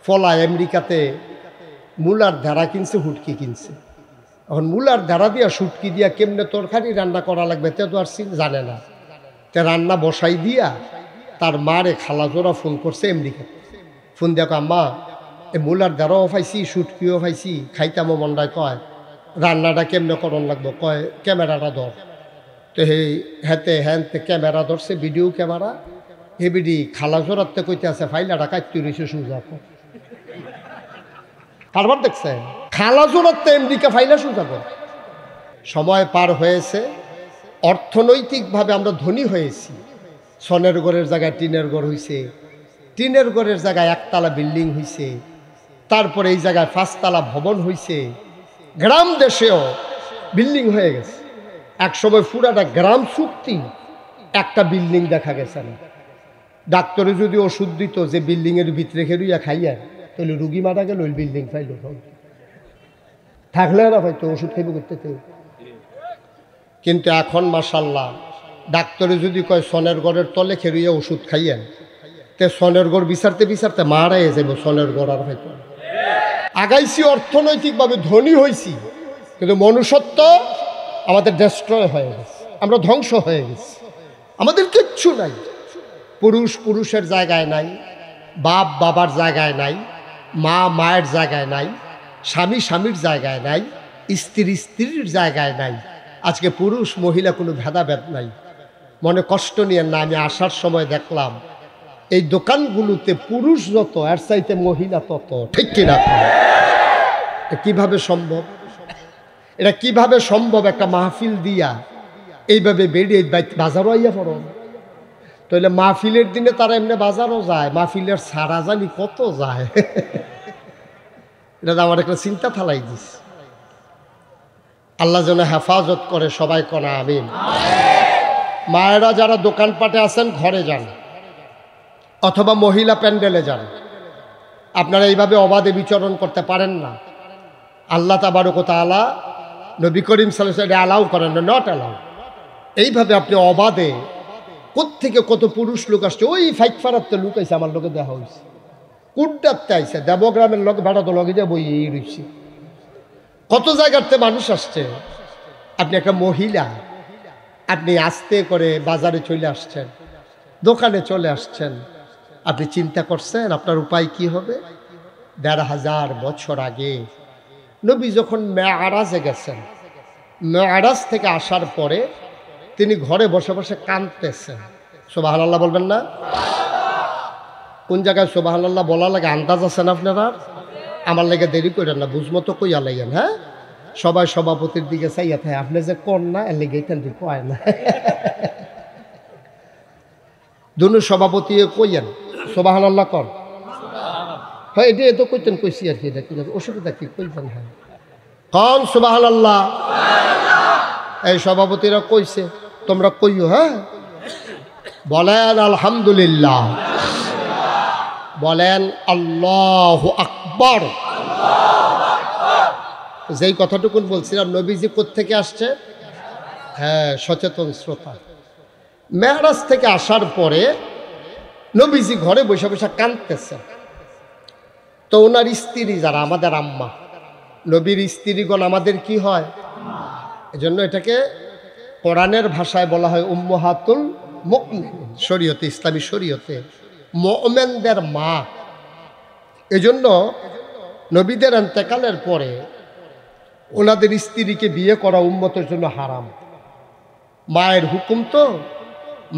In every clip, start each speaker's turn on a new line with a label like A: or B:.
A: ফলা আমেরিকাতে মূলার ধারা কিনছে, হুটকি কিনছে। এখন মূলার ধারা দিয়া শুটকি দিয়া কেমনে তরকারি রান্না করা লাগবে তে তো আর জানে না। তে রান্না বসাই দিয়া তার মারে খালাজোরা ফোন করছে আমেরিকাতে। ফোন দেখো আম্মা এই মূলার ধারাও পাইছি, শুটকিও পাইছি, খাইতামো মন্ডায়। কয় রান্নাটা কেমনে করন লাগবো? কয় ক্যামেরাটা ধর। তো হেতে হ্যানতে ক্যামেরা ধরছে, ভিডিও ক্যামেরা। হেবিডি খালাজোরাতে কইতে আছে ফাইলাটা কাটতে রয়েছে সুজা। কারবার দেখছে খালাজোরাতে আমেরিকা ফাইলা সুজা। সময় পার হয়েছে, অর্থনৈতিকভাবে আমরা ধনী হয়েছি। সনের ঘরের জায়গায় টিনের ঘর হয়েছে, টিনের ঘরের জায়গায় একতলা বিল্ডিং হয়েছে, তারপরে এই জায়গায় 5 তলা ভবন হয়েছে। গ্রাম দেশেও বিল্ডিং হয়ে গেছে। এক সময় পুরাটা গ্রাম চুক্তি একটা বিল্ডিং দেখা গেছে না। ডাক্তারে যদি ওষুধ দিত যে বিল্ডিংয়ের ভিতরে খেলুইয়া খাইয়া, তাহলে রুগী মারা গেল, ওই বিল্ডিং ফাইল থাকলে না হয়তো ওষুধ খাইব করতে। কিন্তু এখন মাশাল্লাহ ডাক্তারে যদি কয় সনের ঘরের তলে খেলুইয়া ওষুধ খাইয়েন, তে সনের ঘর বিচারতে বিচারতে মারাই যাব। সনের ঘর আর হয়তো আগাইছি, অর্থনৈতিকভাবে ধনী হয়েছি, কিন্তু মনুষ্যত্ব আমাদের ডেস্ট্রয় হয়ে গেছে। আমরা ধ্বংস হয়ে গেছি, আমাদের কিচ্ছু নাই। পুরুষ পুরুষের জায়গায় নাই, বাপ বাবার জায়গায় নাই, মা মায়ের জায়গায় নাই, স্বামী স্বামীর জায়গায় নাই, স্ত্রী স্ত্রীর জায়গায় নাই। আজকে পুরুষ মহিলা কোনো ভেদাভেদ নাই। মনে কষ্ট নিয়ে না, আমি আসার সময় দেখলাম এই দোকানগুলোতে পুরুষ যত এর চাইতে মহিলা তত। ঠিক কিনা? কিভাবে সম্ভব? এটা কিভাবে সম্ভব? একটা মাহফিল দিয়া এইভাবে বেরিয়ে বাজারও আইয়া পড়ো। তাহলে মাহফিলের দিনে তারা এমনি বাজারও যায়, মাহফিলের সারা জানি কত যায়। এটা আমার একটা চিন্তা ফালাই দিস। আল্লাহ যেন হেফাজত করে, সবাই কনা আমিন। মায়েরা যারা দোকানপাটে আছেন ঘরে যান, অথবা মহিলা প্যান্ডেলে যান। আপনারা এইভাবে অবাধে বিচরণ করতে পারেন না। আল্লাহ তাবারক ওয়া তাআলা নবী করিম সাল্লাল্লাহু আলাইহি ওয়াসাল্লাম অ্যালাউ করেন না, নট অ্যালাউ। এইভাবে আপনি অবাধে কোত্থেকে কত পুরুষ লোক আসছে, ওই ফাইক ফারাতে লোক আইসে, আমার লোকে দেখা হয়েছে। কুড্ডাতে আইসে, দেবগ্রামের লোক ভাড়া তো লগে যাবো এই রয়েছে। কত জায়গাতে মানুষ আসছে। আপনি একটা মহিলা, আপনি আস্তে করে বাজারে চলে আসছেন, দোকানে চলে আসছেন। আপনি চিন্তা করছেন আপনার উপায় কি হবে? ১৫০০ বছর আগে নবী যখন মেরাজে গেছেন, মেরাজ থেকে আসার পরে তিনি ঘরে বসে বসে কাঁদতেছেন। সুবহানাল্লাহ বলবেন না? কোন জায়গায় সুবহানাল্লাহ বলা লাগে আন্দাজ আছেন আপনারা? আমার লেগে দেরি করেন না, বুঝমতো কইয়া লাগেন। হ্যাঁ, সবাই সভাপতির দিকে চাইয়া থাকে, আপনি যে কন না এর লেগে কয় না। দুনু সভাপতি কইয়েন সুবহানাল্লাহ কন। হ্যাঁ, এটা এত কইতেন, কইছি আর কি। এটা কি অসুবিধা কি? কইতেন হ্যাঁ কন সুবহানাল্লাহ। এই সভাপতিরা কইছে, তোমরা কইও। হ্যাঁ, বলেন আলহামদুলিল্লাহ, বলেন আল্লাহু আকবার। যেই কথাটুকুন বলছিলাম, নবীজি কোত্থেকে আসছে? হ্যাঁ, সচেতন শ্রোতা। মেরাজ থেকে আসার পরে নবীজি ঘরে বসে বসে কাঁদতেছেন। তো ওনার স্ত্রী যারা, আমাদের আম্মা, নবীর স্ত্রীগণ আমাদের কি হয়? এজন্য এটাকে কোরআনের ভাষায় বলা হয় উম্মাহাতুল মুমিনিন। শরীয়তে, ইসলামী শরীয়তে মুমিনদের মা। এজন্য নবীদের ইন্তেকালের পরে ওনাদের স্ত্রীকে বিয়ে করা উম্মতের জন্য হারাম। মায়ের হুকুম তো,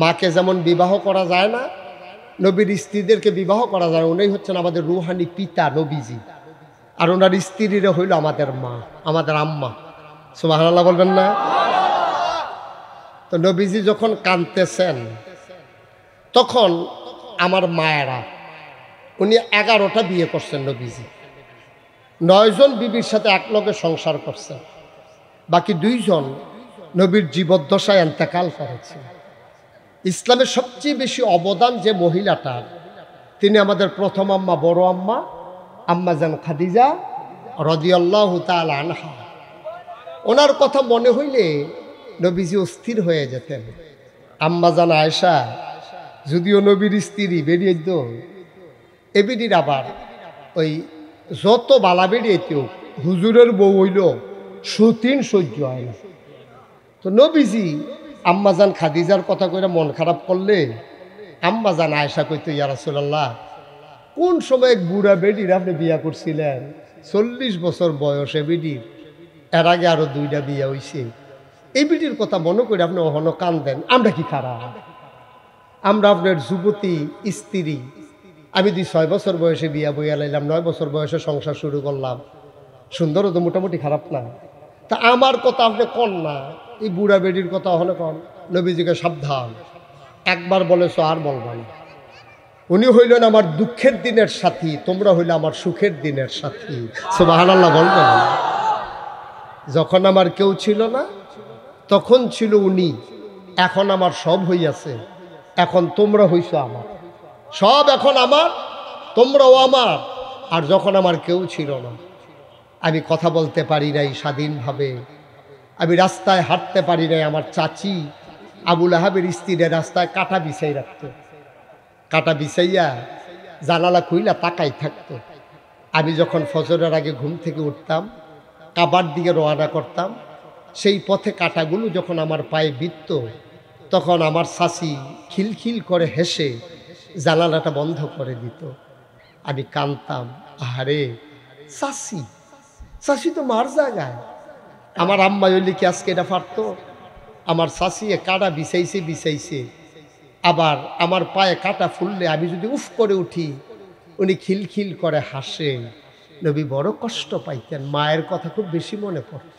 A: মাকে যেমন বিবাহ করা যায় না, নবীর স্ত্রীদেরকে বিবাহ করা যায়। উনি হচ্ছেন আমাদের রুহানি পিতা নবীজি, আর ওনার স্ত্রীরা হইল আমাদের মা, আমাদের আম্মা। সুবহানাল্লাহ বলবেন না? তো নবীজি যখন কাঁদতেছেন, তখন আমার মায়েরা, উনি 11টা বিয়ে করছেন নবীজি। 9 জন বিবির সাথে একলগে সংসার করছেন, বাকি 2 জন নবীর জীবদ্দশায় ইন্তেকাল করেছে। ইসলামের সবচেয়ে বেশি অবদান যে মহিলাটার, তিনি আমাদের প্রথম আম্মা, বড় আম্মা, আম্মা জান খাদিজা রাদিয়াল্লাহু তাআলা আনহা। ওনার কথা মনে হইলে নবীজি অস্থির হয়ে যেতেন। আম্মা জান আয়েশা যদিও নবীর স্ত্রী, বেরিয়ে এবিডির আবার ওই যত বালা বেরিয়েতেও হুজুরের বউ হইল সতীন সহ্য হয় না। তো নবীজি আম্মাজান খাদিজার কথা কইরা মন খারাপ করলে আম্মাজান আয়েশা কইতো, ইয়া রাসূলুল্লাহ, কোন সময় এক বুড়া বেডির আপনি বিয়া করছিলেন? 40 বছর বয়সে বেডির, এর আগে আরো 2টা বিয়া হইছে। এই বেডির কথা মনে করে আপনি অহনো কান্দেন, আমরা কি খারাপ? আমরা আপনার যুবতী স্ত্রী। আমি 6 বছর বয়সে বিয়া বইয়া লাইলাম, 9 বছর বয়সে সংসার শুরু করলাম। সুন্দরও তো মোটামুটি খারাপ না। তা আমার কথা আপনি কন না, এই বুড়া বেডির কথা ওখানে কন। নবীজিকে সাবধান, একবার বলেছ আর বলবা না। উনি হইলেন আমার দুঃখের দিনের সাথী, তোমরা হইলে আমার সুখের দিনের সাথী। সুবহানাল্লাহ বলবেন। যখন আমার কেউ ছিল না তখন ছিল উনি, এখন আমার সব হইয়াছে, এখন তোমরা হইছ আমার সব, এখন আমার, তোমরাও আমার। আর যখন আমার কেউ ছিল না, আমি কথা বলতে পারি নাই স্বাধীনভাবে, আমি রাস্তায় হাঁটতে পারি নাই। আমার চাচি আবু লাহাবের স্ত্রীরা রাস্তায় কাঁটা বিছাই রাখতো, কাঁটা বিছাইয়া জানালা খুইলা তাকাই থাকতো। আমি যখন ফজরের আগে ঘুম থেকে উঠতাম, কাবার দিকে রওনা করতাম, সেই পথে কাঁটাগুলো যখন আমার পায়ে বিঁধত, তখন আমার চাচি খিলখিল করে হেসে জানালাটা বন্ধ করে দিত। আমি কাঁদতাম, আহারে চাচি, চাচি তো মার জায়গায়। আমার আম্মা হইলে কি আজকে এটা পারত? আমার চাচি কাঁটা বিছাইছে বিছাইছে, আবার আমার পায়ে কাঁটা ফুললে আমি যদি উফ করে উঠি, উনি খিলখিল করে হাসে। নবী বড় কষ্ট পাইতেন, মায়ের কথা খুব বেশি মনে পড়ত।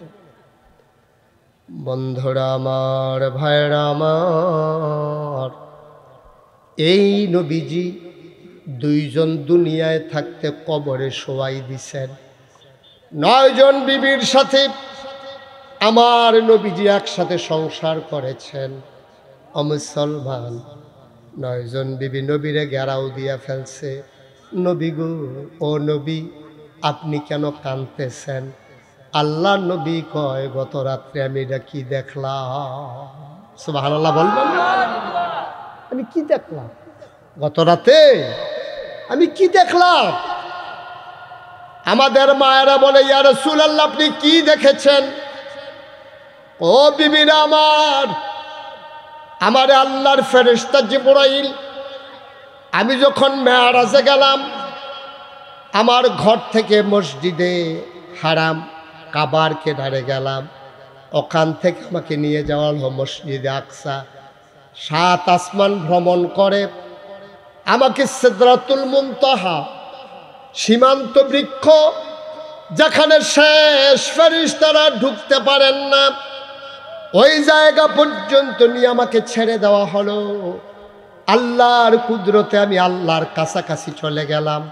A: বন্ধুরা আমার, ভাইরা আমার, এই নবীজি 2 জন দুনিয়ায় থাকতে কবরে শোয়াই দিছেন। 9 জন বিবির সাথে আমার নবীজি একসাথে সংসার করেছেন। অমুসলমান 9 জন বিবি নবীরে ঘেরাও দিয়া ফেলছে। নবী গো, ও নবী, আপনি কেন কাঁদতেছেন? আল্লাহ নবী কয়, গত রাত্রে আমি এটা কি দেখলাম? সুবহানাল্লাহ বলবেন। আমি কি দেখলাম? গত রাতে আমি কি দেখলাম? আমাদের মায়েরা বলে, ইয়া রাসূলুল্লাহ, আপনি কি দেখেছেন? ও বিবিরা আমার আল্লাহর ফেরেশতা জিবরাইল, আমি যখন মেরাজে গেলাম, আমার ঘর থেকে মসজিদে হারাম কাবার কেদারে গেলাম, ওখান থেকে আমাকে নিয়ে যাওয়া হলো মসজিদে আকসা। 7 আসমান ভ্রমণ করে আমাকে সিদরাতুল মুনতাহা, সীমান্ত বৃক্ষ, যেখানে শেষ ফেরেশতারা ঢুকতে পারেন না, ওই জায়গা পর্যন্ত নিয়ে আমাকে ছেড়ে দেওয়া হলো। আল্লাহর কুদরতে আমি আল্লাহর কাছাকাছি চলে গেলাম।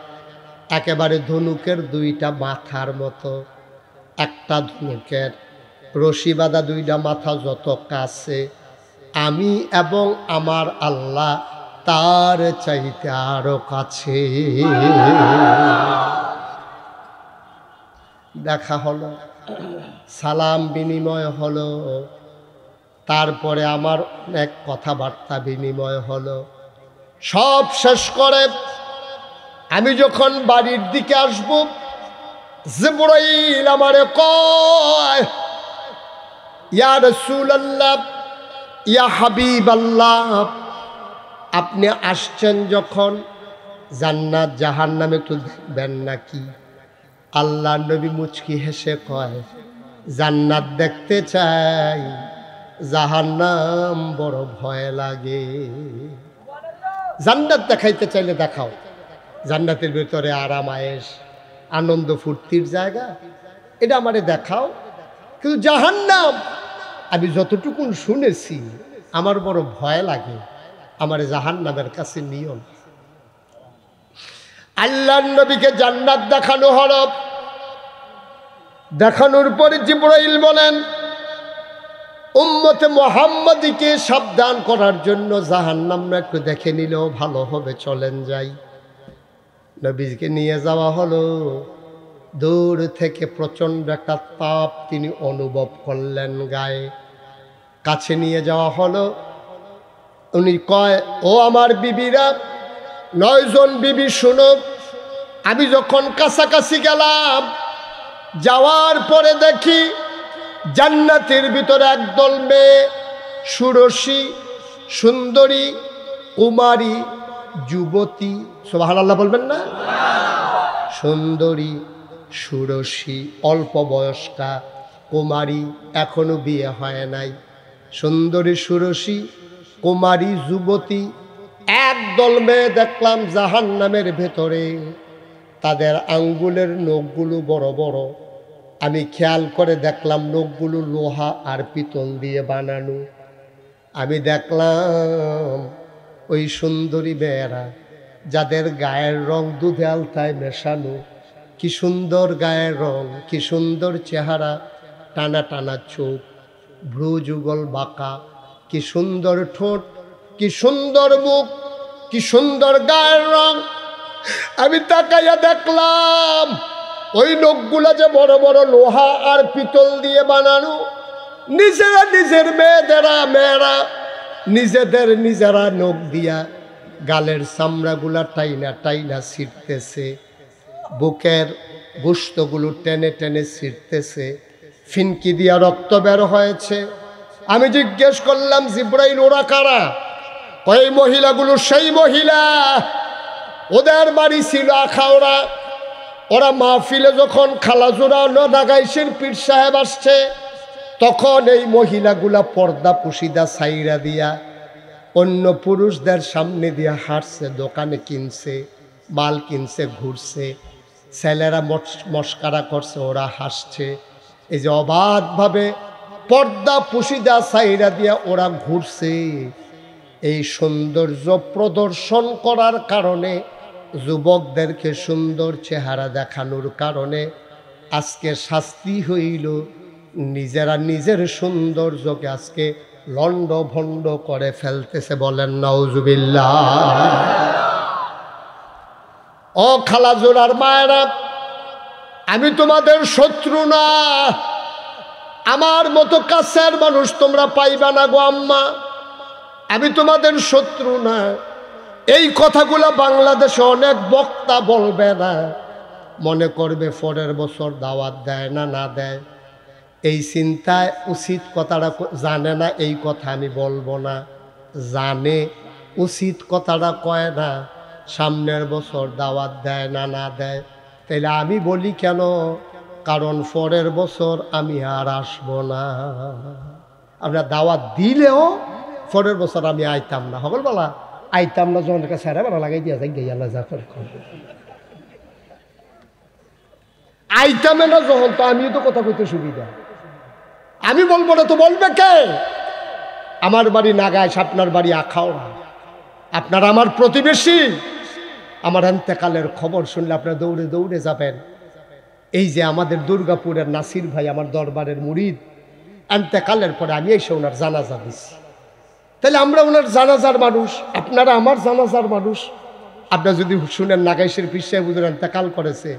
A: একেবারে ধনুকের 2টা মাথার মতো, একটা ধনুকের রশি বাঁধা 2টা মাথা যত কাছে, আমি এবং আমার আল্লাহ তার চাইতে আরো কাছে। দেখা হলো, সালাম বিনিময় হলো, তারপরে আমার অনেক কথাবার্তা বিনিময় হলো। সব শেষ করে আমি যখন বাড়ির দিকে আসব, জিবরাইল আমারে কয়, ইয়া রাসূলুল্লাহ, ইয়া হাবিবাল্লাহ, আপনি আসছেন যখন, জান্নাত জাহান্নাম একটু দেখবেন নাকি? আল্লাহ নবী মুচকি হেসে কয়, জান্নাত দেখতে চাই, জাহান্নাম বড় ভয় লাগে। জান্নাত দেখাইতে চাইলে দেখাও, জান্নাতের ভিতরে আরাম আয়েশ আনন্দ ফুর্তির জায়গা, এটা আমারে দেখাও। কিন্তু জাহান্নাম আমি যতটুকুন শুনেছি আমার বড় ভয় লাগে, আমারে জাহান্নামের কাছে নিও না। আল্লাহর নবীকে জান্নাত দেখানো হলো। দেখানোর পরে জিবরাইল বলেন, উম্মতে মুহাম্মাদীকে সাবধান করার জন্য জাহান্নাম একটু দেখে নিলেও ভালো হবে, চলেন যাই। নবীকে নিয়ে যাওয়া হলো। দূর থেকে প্রচণ্ড একটা তাপ তিনি অনুভব করলেন গায়ে। কাছে নিয়ে যাওয়া হলো। উনি কয়, ও আমার বিবিরা, 9 জন বিবি শুনো, আমি যখন কাছাকাছি গেলাম, যাওয়ার পরে দেখি জান্নাতের ভিতরে একদল মেয়ে, ষোড়শী, সুন্দরী, কুমারী, যুবতী, সুবহানাল্লাহ বলবেন না? সুন্দরী, ষোড়শী, অল্প বয়স্কা, কুমারী, এখনো বিয়ে হয় নাই, সুন্দরী, ষোড়শী, কুমারী, যুবতী, একদল মেয়ে দেখলাম জাহান্নামের ভেতরে। তাদের আঙ্গুলের নখগুলো বড় বড়। আমি খেয়াল করে দেখলাম নখগুলো লোহা আর পিতল দিয়ে বানানো। আমি দেখলাম ওই সুন্দরী মেয়েরা, যাদের গায়ের রং দুধে আলতায় মেশানো, কি সুন্দর গায়ের রং, কি সুন্দর চেহারা, টানা টানা চোখ, ভ্রু যুগল বাঁকা, কি সুন্দর ঠোঁট, কি সুন্দর মুখ, কি সুন্দর গায়ের রং। আমি তাকাইয়া দেখলাম ওই লোকগুলা যে বড় বড় লোহা আর পিতল দিয়ে বানানো। নিজেরা নিজের মেয়েরা নিজেরা নখ দিয়া গালের চামড়াগুলা টাইনা টাইনা ছিঁড়তেছে, বুকের গোশতগুলো টেনে টেনে ছিঁড়তেছে, ফিনকি দিয়া রক্ত বের হয়েছে। আমি জিজ্ঞেস করলাম, জিব্রাইল ওরা কারা? ওই মহিলাগুলো সেই মহিলা, ওদের বাড়ি ছিল আখাউড়া। ওরা মাহফিলে যখন খালাজুরা নদাগাইশের পীর সাহেব আসছে, তখন এই মহিলাগুলা পর্দা পুশিদা সাইরা দিয়া অন্য পুরুষদের সামনে দিয়া হাঁটছে, দোকানে কিনছে, মাল কিনছে, ঘুরছে, ছেলেরা মস্কারা করছে, ওরা হাসছে। এই যে অবাধভাবে পর্দা পুশিদা সাইরা দিয়া ওরা ঘুরছে, এই সৌন্দর্য প্রদর্শন করার কারণে, যুবকদেরকে সুন্দর চেহারা দেখানোর কারণে আজকে শাস্তি হইল। নিজেরা নিজের সৌন্দর্যকে আজকে লন্ড ভন্ড করে ফেলতেছে। বলেন নাউজুবিল্লাহ। ও খালাজোড়ার মায়েরা, আমি তোমাদের শত্রু না, আমার মতো কাছের মানুষ তোমরা পাইবা না গো আম্মা। আমি তোমাদের শত্রু না। এই কথাগুলো বাংলাদেশে অনেক বক্তা বলবে না, মনে করবে পরের বছর দাওয়াত দেয় না না দেয়, এই চিন্তায় উচিত কথাটা জানে না। এই কথা আমি বলবো না, জানে উচিত কথাটা কয় না, সামনের বছর দাওয়াত দেয় না না দেয়। তাইলে আমি বলি কেন? কারণ পরের বছর আমি আর আসবো না। আমরা দাওয়াত দিলেও পরের বছর আমি আইতাম না, হবল বলা আইতাম না, জনের কাছে বেড়া লাগাই দিয়া যাই গিয়ে আল্লাহ যা করে আইতামে না যখন, তো আমিও তো কথা কইতে সুবিধা। আমি বলবো না তো বলবে কে? আমার বাড়ি নাগাইশ, আপনার বাড়ি আখাউড়া, আপনার আমার প্রতিবেশী। আমার এন্তেকালের খবর শুনলে আপনারা দৌড়ে দৌড়ে যাবেন। এই যে আমাদের দুর্গাপুরের নাসির ভাই, আমার দরবারের মুরিদ, এন্তেকালের পরে আমি এসে ওনার জানাজা দিচ্ছি। তাহলে আমরা ওনার জানাজার মানুষ, আপনারা আমার জানাজার মানুষ। আপনারা যদি শুনেন নাগাইশের পীর সাহেব হুজুর এন্তেকাল করেছে,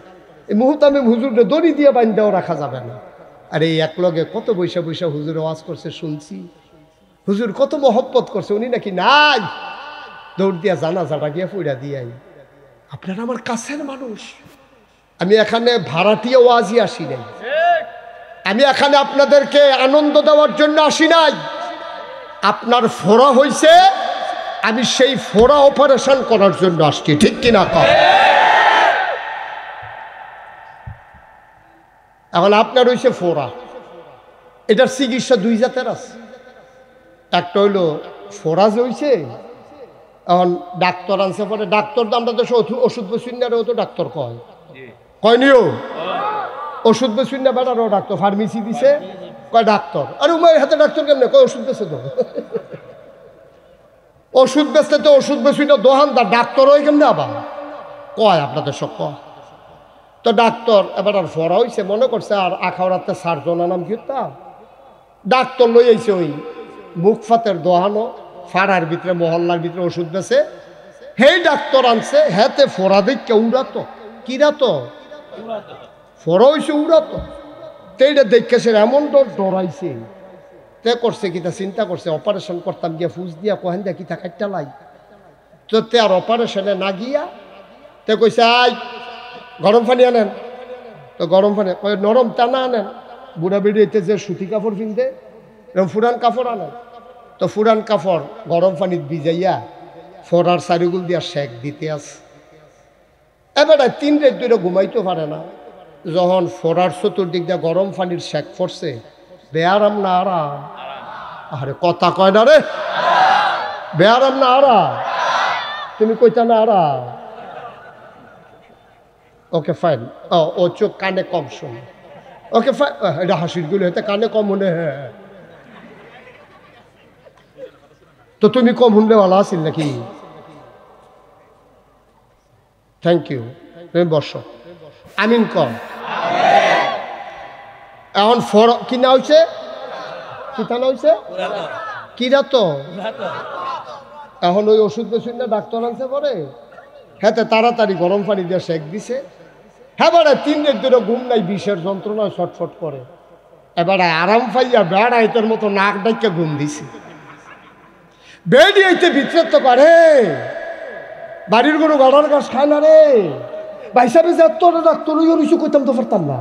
A: এই মুহূর্তে আমি হুজুরকে দড়ি দিয়ে বাইন্দাও রাখা যাবে না। আর এই একলগে কত বৈশা বৈশা হুজুর ওয়াজ করছে শুনছি, হুজুর কত মহব্বত করছে, উনি নাকি নাই, দৌড় দিয়া জানাজাটা গিয়ে ফুইরা দিয়াই। আপনারা আমার কাছের মানুষ। আমি এখানে ভাড়াটিয়া ওয়াজি আসি নাই, আমি এখানে আপনাদেরকে আনন্দ দেওয়ার জন্য আসি নাই। আপনার ফোড়া হয়েছে, আমি সেই ফোড়া অপারেশন করার জন্য আসছি, ঠিক কিনা কর? এখন আপনার হয়েছে ফোড়া, এটার চিকিৎসা দুই জাতের আছে। একটা হইল ফোড়া যে হয়েছে, এখন ডাক্তার আনছে পরে, ডাক্তার তো আমরা তো ওষুধ বেশুন না, ও তো ডাক্তার কয় কয়নিও ওষুধ বেশুন না, বেড়ারও ডাক্তার ফার্মেসি দিছে, কয় ডাক্তার। আরে উমায়ের হাতে ডাক্তার কেমনে? কয় ওষুধ বেছে তো, ওষুধ বেচতে তো ওষুধ বেশুন না দোকানদার, ডাক্তার ওই কেমনে আবার কয় আপনাদের সব কয়। তো ডাক্তার এবার আর ফরা হয়েছে, মনে করছে আর আখাউড়াতে সার্জনা নাম কি তা ডাক্তার লই আইছে, ওই মুখ ফাতের দোহানো ফাড়ার ভিতরে মহল্লার ভিতরে ওষুধ বেছে, হেই ডাক্তার আনছে, হেতে ফোড়া দেখে উড়াতো, কিরাতো ফোড়া হয়েছে উড়াতো। সেইটা দেখে সে এমন ডরাইছে, তে করছে কিতা চিন্তা করছে অপারেশন করতাম গিয়া ফুস দিয়া কহেন দিয়া কিতা কাটটা লাই। তো তে আর অপারেশনে না গিয়া তে কইছে আই গরম পানি আনেন। তো গরম পানি নরম টানা আনেন। বুড়া বেড়িতে যে সুতি কাপড় কিনতে এরকম ফুরান কাপড় আনেন। তো ফুরান কাপড় গরম পানি ভিজাইয়া ফরার চারিগুল দিয়া শেক দিতে আছে। এবারে 3 রাত ধরে ঘুমাইতে পারে না। যখন ফরার চতুর্দিক দিয়ে গরম পানির শেক পড়ছে, বেয়ারাম না আরাম? আরে কথা কয় না রে, বেয়ারাম না আরাম? তুমি কইতা না আরাম? Okay fine. ও চোখ কানে কম শোনে। ওকে ফাইন, এটা হাসির গুলো হতে কানে কম মনে। হ্যাঁ, তো তুমি কম শুনলে ভালো আছিস নাকি? Thank you. তুমি বসো। আমিন কম। এখন কি না হয়েছে? কি না হয়েছে? কিরা তো এখন ওই ওষুধ বেশুন না ডাক্তার আনছে পরে। হ্যাঁ, তাড়াতাড়ি গরম পানি দিয়ে শেক দিছে। হ্যাঁ, এবারে 3 রাত ধরে ঘুম নাই, বিষের যন্ত্রণায় ছটফট করে। এবারে আরাম পাইয়া বেড়াইতের মতো নাক ডাইকে ঘুম দিছে। বেড়িয়েতে ভিতরে তো পারে বাড়ির কোনো গাড়ার গাছ খায় না রে। বাইসা বেসা তোর ডাক্তার কিছু করতাম তো পারতাম না।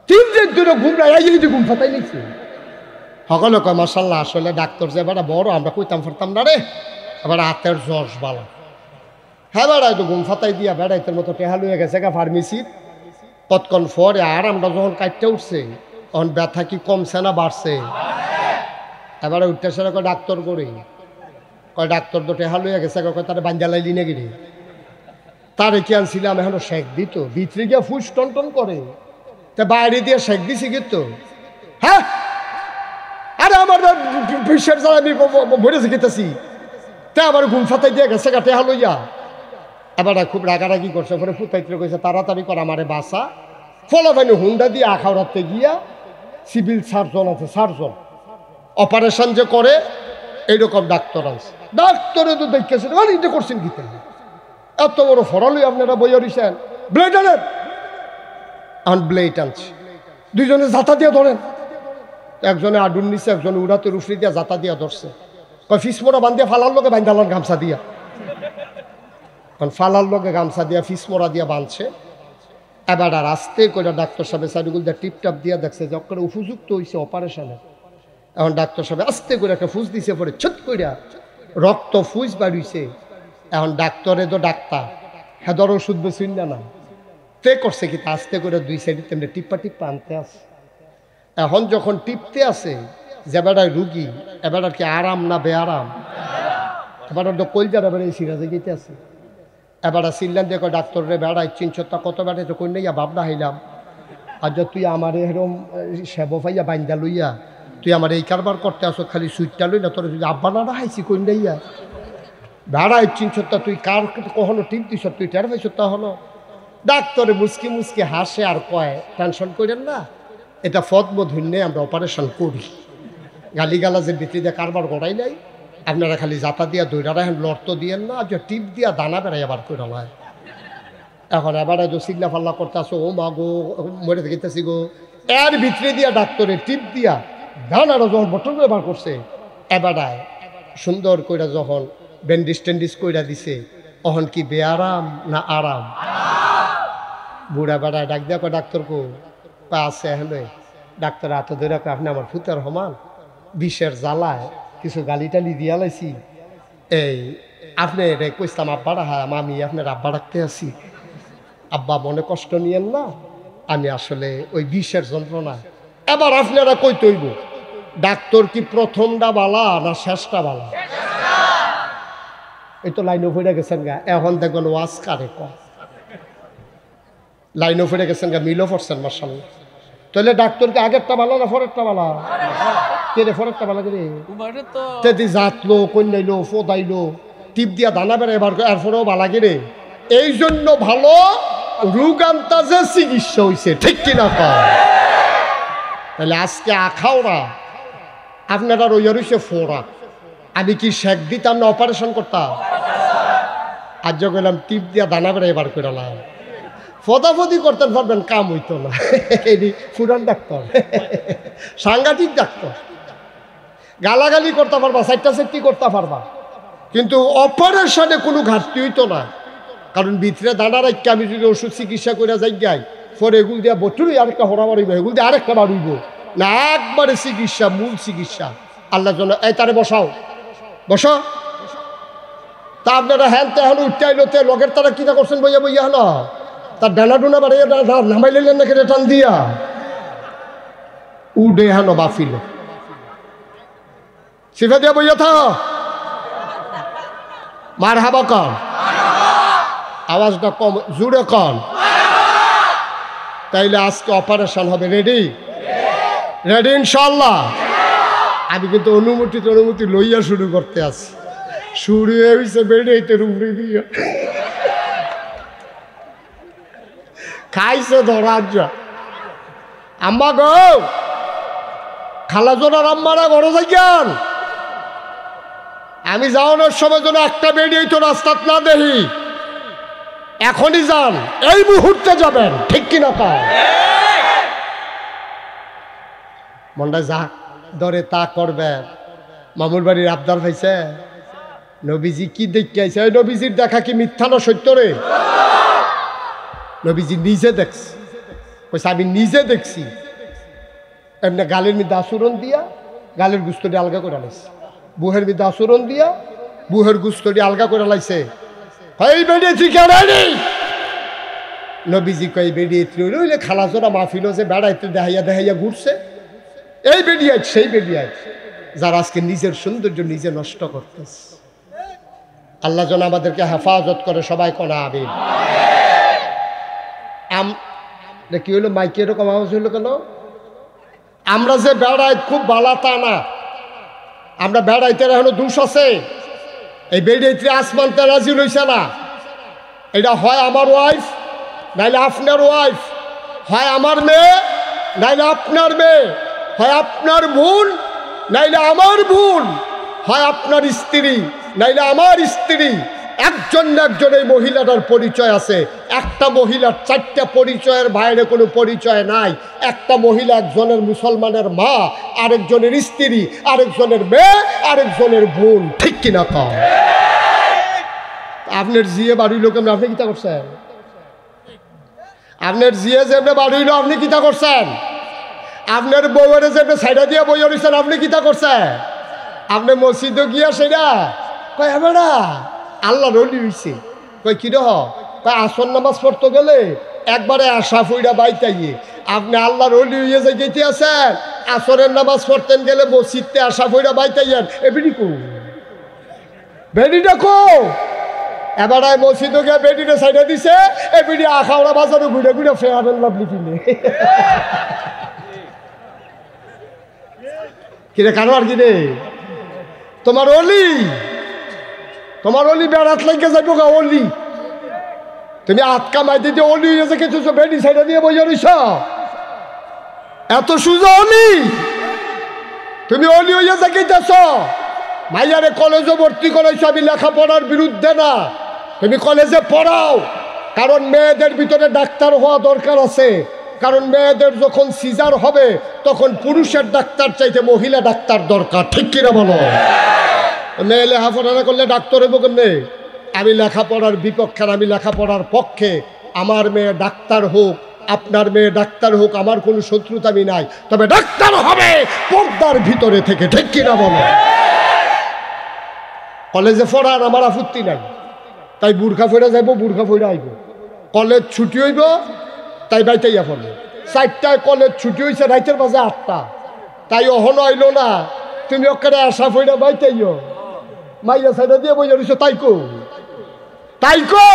A: 3 রাত ধরে ঘুম নাই, এই ঘুম ফাটাই নিচ্ছে। সকলে কয় মাশাআল্লাহ, আসলে ডাক্তার যে এবার বড়, আমরা কইতাম পারতাম না রে। এবার হাতের জশ বালা। হ্যাঁ, বেড়াই তো ঘুম ফাটাই দিয়া বেড়াইতের মতো টেহাল হয়ে গেছে গা ফার্মেসির। কতক্ষণ পরে আর আমরা যখন কাটতে উঠছে, তখন ব্যথা কি কমছে না বাড়ছে? এবারে উঠতে সেরা কয় ডাক্তার করে, কয় ডাক্তার তো টেহাল হয়ে গেছে, কয় তারা বাঞ্জা লাইলি নাকি রে। তারে কি আনছিলাম এখনো শেক দিত, ভিতরে গিয়া ফুস টন টন করে, তা বাইরে দিয়ে শেক দিছি কিন্তু। হ্যাঁ, আরে আমার বিশ্বের জ্বালা আমি ভরে শিখেতেছি, তা আবার ঘুম ফাতাই দিয়ে গেছে গা টেহাল হইয়া। এবার খুব রাগারাগি করছে, পরে ফুতাইতে কইছে তাড়াতাড়ি কর আমারে বাসা। ফলাফানি হুন্ডা দিয়ে আখাউড়াতে গিয়া সিভিল সার্জন আছে, সার্জন অপারেশন যে করে এইরকম ডাক্তার আছে। ডাক্তারে তো দেখেছে এটা করছেন কি এত বড় ফরালই আপনারা বইয়া দিছেন। ব্লেড আনেন। এখন ব্লেড আনছে, দুইজনে জাতা দিয়ে ধরেন। একজনে আডুন নিচ্ছে, একজনে উড়াতে রুফরি দিয়া জাতা দিয়া ধরছে। কয় ফিসমোড়া বান্ধিয়া ফালার লোকে বান্ধালান গামছা দিয়া। কারণ ফালার লোকে গামছা দিয়া ফিসমোড়া দিয়া বাঁধছে। এবার আর আস্তে করে ডাক্তার সাহেব সাইডগুল দিয়ে টিপটাপ দিয়া দেখছে যে অক্ষরে উপযুক্ত হয়েছে অপারেশনে। এখন ডাক্তার সাহেব আস্তে করে একটা ফুস দিছে, পরে ছুট কইরা রক্ত ফুস বাড়িছে। এখন ডাক্তারে তো ডাক্তার, হ্যাঁ ধর ওষুধ বেশুন না তে করছে কি আস্তে করে 2 সাইডে তেমনি টিপ্পা টিপ্পা আনতে আছে। এখন যখন টিপতে আছে যে বেড়ায় রুগী, এবার আর কি আরাম না বেআরাম? এবার তো কলজার এবার এই সিরাজে গেতে আছে। এবার সিল্লান দিয়ে ডাক্তার রে বেড়াই 300 কত বেড়াই তো কই নাইয়া ভাবনা হাইলাম। আর যে তুই আমার এরম সেব পাইয়া বাইন্দা লইয়া তুই আমার এই কারবার করতে আসো, খালি সুইটটা লই না, তোর যদি আব্বা না হাইছি কই নাইয়া বেড়াই 300 তুই কার কখনো টিপ দিস, তুই টের পাইছ? তা হলো ডাক্তারে মুসকি মুসকি হাসে আর কয় টেনশন করেন না, এটা ফতবোধ হইলে আমরা অপারেশন করি। গালিগালাজের ভিতরে দিয়ে কারবার গড়াই নাই, আপনারা খালি জাতা দিয়া দইরা রাখেন, লড়তো দিয়েন না, যে টিপ দিয়া দানা বেড়াই আবার করে নয়। এখন এবারে যে সিগলা ফাল্লা করতে আসো, ও মা গো মরে গেতেছি গো, এর ভিতরে দিয়া ডাক্তারে টিপ দিয়া দানাটা যখন বটল ব্যবহার করছে, এবারায় সুন্দর কইরা যখন ব্যান্ডিজ টেন্ডিজ কইরা দিছে, তখন কি বেআরাম না আরাম? বুড়া বেড়ায় ডাক দিয়া কয় ডাক্তার কো আছে হলে। ডাক্তার হাতে ধরে আপনি আমার ফুতার সমান, বিষের জ্বালায় কিছু গালি টালি দিয়া লাইছি, এই আপনি রে কইতাম আব্বা রাহা, আমি আপনার আব্বা রাখতে আছি, আব্বা মনে কষ্ট নিয়েন না, আমি আসলে ওই বিষের যন্ত্রণা। এবার আপনারা কই তৈব ডাক্তার কি প্রথমটা বালা না শেষটা বালা? এই তো লাইনও ফিরে গেছেন গা, এখন দেখবেন ওয়াজ কারে কম লাইনও ফিরে গেছেন গা, মিলও পড়ছেন মাশাআল্লাহ। তাহলে ডাক্তারকে আগেরটা বালা না পরেরটা বালা? কে রে পরেরটা বালা? কে রে তেদি জাতলো, কন্যাইলো, ফোদাইলো, টিপ দিয়া দানা বেড়ে এবার এরপরেও বালা কে রে? এই জন্য ভালো রোগান্তাজে চিকিৎসা হয়েছে, ঠিক কিনা কয়? তাহলে আজকে আখাওড়া আপনারা রইয়া রইছে ফোড়া, আমি কি শেক দিতাম না অপারেশন করতাম? আজ গেলাম টিপ দিয়া দানা বেড়ে এবার করে না, ফদাফদি করতে পারবেন, কাম হইতো না। এটি ফুরান ডাক্তার, সাংঘাতিক ডাক্তার। গালাগালি করতে পারবা, সাইটটা সেটটি করতে পারবা, কিন্তু অপারেশনে কোনো ঘাটতি হইতো না। কারণ ভিতরে দানা রাখি আমি যদি ওষুধ চিকিৎসা করে যাই গাই পরে এগুলো দিয়া বটুরি আরেকটা হরা মারিব এগুলো দিয়ে আরেকটা বাড়িব না, একবারে চিকিৎসা, মূল চিকিৎসা আল্লাহর জন্য। এই তারে বসাও, বসো। তা আপনারা হ্যান তো এখন উঠতে লগের তারা কিনা করছেন বইয়া বইয়া হলো তার ডানা ডুনা বাড়িয়ে নামাই নিলেন নাকি টান দিয়া উডে হেন বাফিল সিফা দিয়া বইয়া থা মার হাবা কন, আওয়াজটা কম জুড়ে কন। তাইলে আজকে অপারেশন হবে। রেডি? রেডি ইনশাল্লাহ। আমি কিন্তু অনুমতি লইয়া শুরু করতে আছি। শুরু হয়েছে বেড়ে রুমড়ি দিয়ে খাইছে ধরার যা আম্মা গো খালা জোনার আম্মারা ঘরে যাইয়ান আমি যাওয়ানোর সময় যেন একটা বেরিয়ে তো রাস্তাত না দেখি, এখনই যান, এই মুহূর্তে যাবেন, ঠিক কিনা তা মনটা যা ধরে তা করবেন। মামুর বাড়ির আবদার পাইছে নবীজি কি দেখে আইছে? নবীজির দেখা কি মিথ্যা না সত্য রে? নবীজি নিজে দেখছি, আমি নিজে দেখছি। এমনি গালের মধ্যে আচরণ দিয়া গালের গুস্তটি আলগা করে লাইছে, বুহের মধ্যে আচরণ দিয়া বুহের গুস্তটি আলগা করে লাইছে। নবীজি কই বেরিয়ে রইলে খালাজোরা মাহফিল যে বেড়াইতে দেখাইয়া ঘুরছে, এই বেরিয়ে সেই বেরিয়ে যারা আজকে নিজের সৌন্দর্য নিজে নষ্ট করতেছে। আল্লাহ যেন আমাদেরকে হেফাজত করে, সবাই কোনা আমিন। কি হইলো মাইকে এরকম আওয়াজ হইলো কেন? আমরা যে বেড়াই খুব বালা তা না, আমরা বেড়াইতে এখনো দোষ আছে। এই বেড়াইতে আসমান রাজি লইছে না। এটা হয় আমার ওয়াইফ নাইলে আপনার ওয়াইফ, হয় আমার মেয়ে নাইলে আপনার মেয়ে, হয় আপনার বোন নাইলে আমার বোন, হয় আপনার স্ত্রী নাইলে আমার স্ত্রী। একজন না একজন এই মহিলাটার পরিচয় আছে। একটা মহিলার চারটা পরিচয়ের বাইরে কোনো পরিচয় নাই। একটা মহিলা একজনের মুসলমানের মা, আরেকজনের স্ত্রী, আরেকজনের মেয়ে, আরেকজনের বোন, ঠিক কিনা কম? আপনার জিয়ে বাড়ির লোক আপনি কিতা করছেন? আপনার জিয়ে যেমনি বাড়িল আপনি কিতা করছেন? আপনার বউয়ের যেমনি সাইডা দিয়ে বই রয়েছেন আপনি কিতা করছেন? আপনি মসজিদে গিয়া সেটা কয় আমরা আল্লাহ রলি হইছে। কই কি রহ? কয় আসর নামাজ পড়তে গেলে একবারে আশা ফইরা বাইতাইয়ে আপনি আল্লাহ রলি হইয়া যাই যেতে আছেন, আসরের নামাজ পড়তেন গেলে মসজিদতে আশা ফইরা বাইতাইয়েন। এবিডি কো বেডিটা কো? এবার মসজিদে গিয়ে বেডিটা সাইডে দিছে, এবিডি আখাওড়া বাজারে ঘুরে ঘুরে ফেয়ার লাভলি কিনে। কিরে কারো আর কিনে তোমার অলি বেড়াত লাগে যাইব গা অলি। তুমি আটকা মাইতে দিয়ে অলি হয়েছে কিছু বেডি সাইডে দিয়ে বইয়া রইছ, এত সুজা অলি? তুমি অলি হইয়া যাইতেছ। মাইয়ারে কলেজে ভর্তি করাইছ, আমি লেখাপড়ার বিরুদ্ধে না, তুমি কলেজে পড়াও। কারণ মেয়েদের ভিতরে ডাক্তার হওয়া দরকার আছে। কারণ মেয়েদের যখন সিজার হবে তখন পুরুষের ডাক্তার চাইতে মহিলা ডাক্তার দরকার, ঠিক কিনা বলো? মেয়ে লেখাপড়া না করলে ডাক্তার হইব কেমনে? আমি লেখাপড়ার বিপক্ষে, আমি লেখাপড়ার পক্ষে। আমার মেয়ে ডাক্তার হোক, আপনার মেয়ে ডাক্তার হোক, আমার কোনো শত্রুতা আমি নাই, তবে ডাক্তার হবে পর্দার ভিতরে থেকে, ঠিক কিনা বলো? কলেজে পড়ার আমার আপত্তি নাই, তাই বুর্খা ফইরা যাইব, বুর্খা ফইরা আইব। কলেজ ছুটি হইব তাই বাইতাইয়া পড়বে। 4টায় কলেজ ছুটি হয়েছে, রাইতের বাজে 8টা, তাই অহনো আইলো না। তুমি ওখানে আশা ফইরা বাইতাইও, মাইয়া সাইডা দিয়ে বইয়া রইছো, তাই কো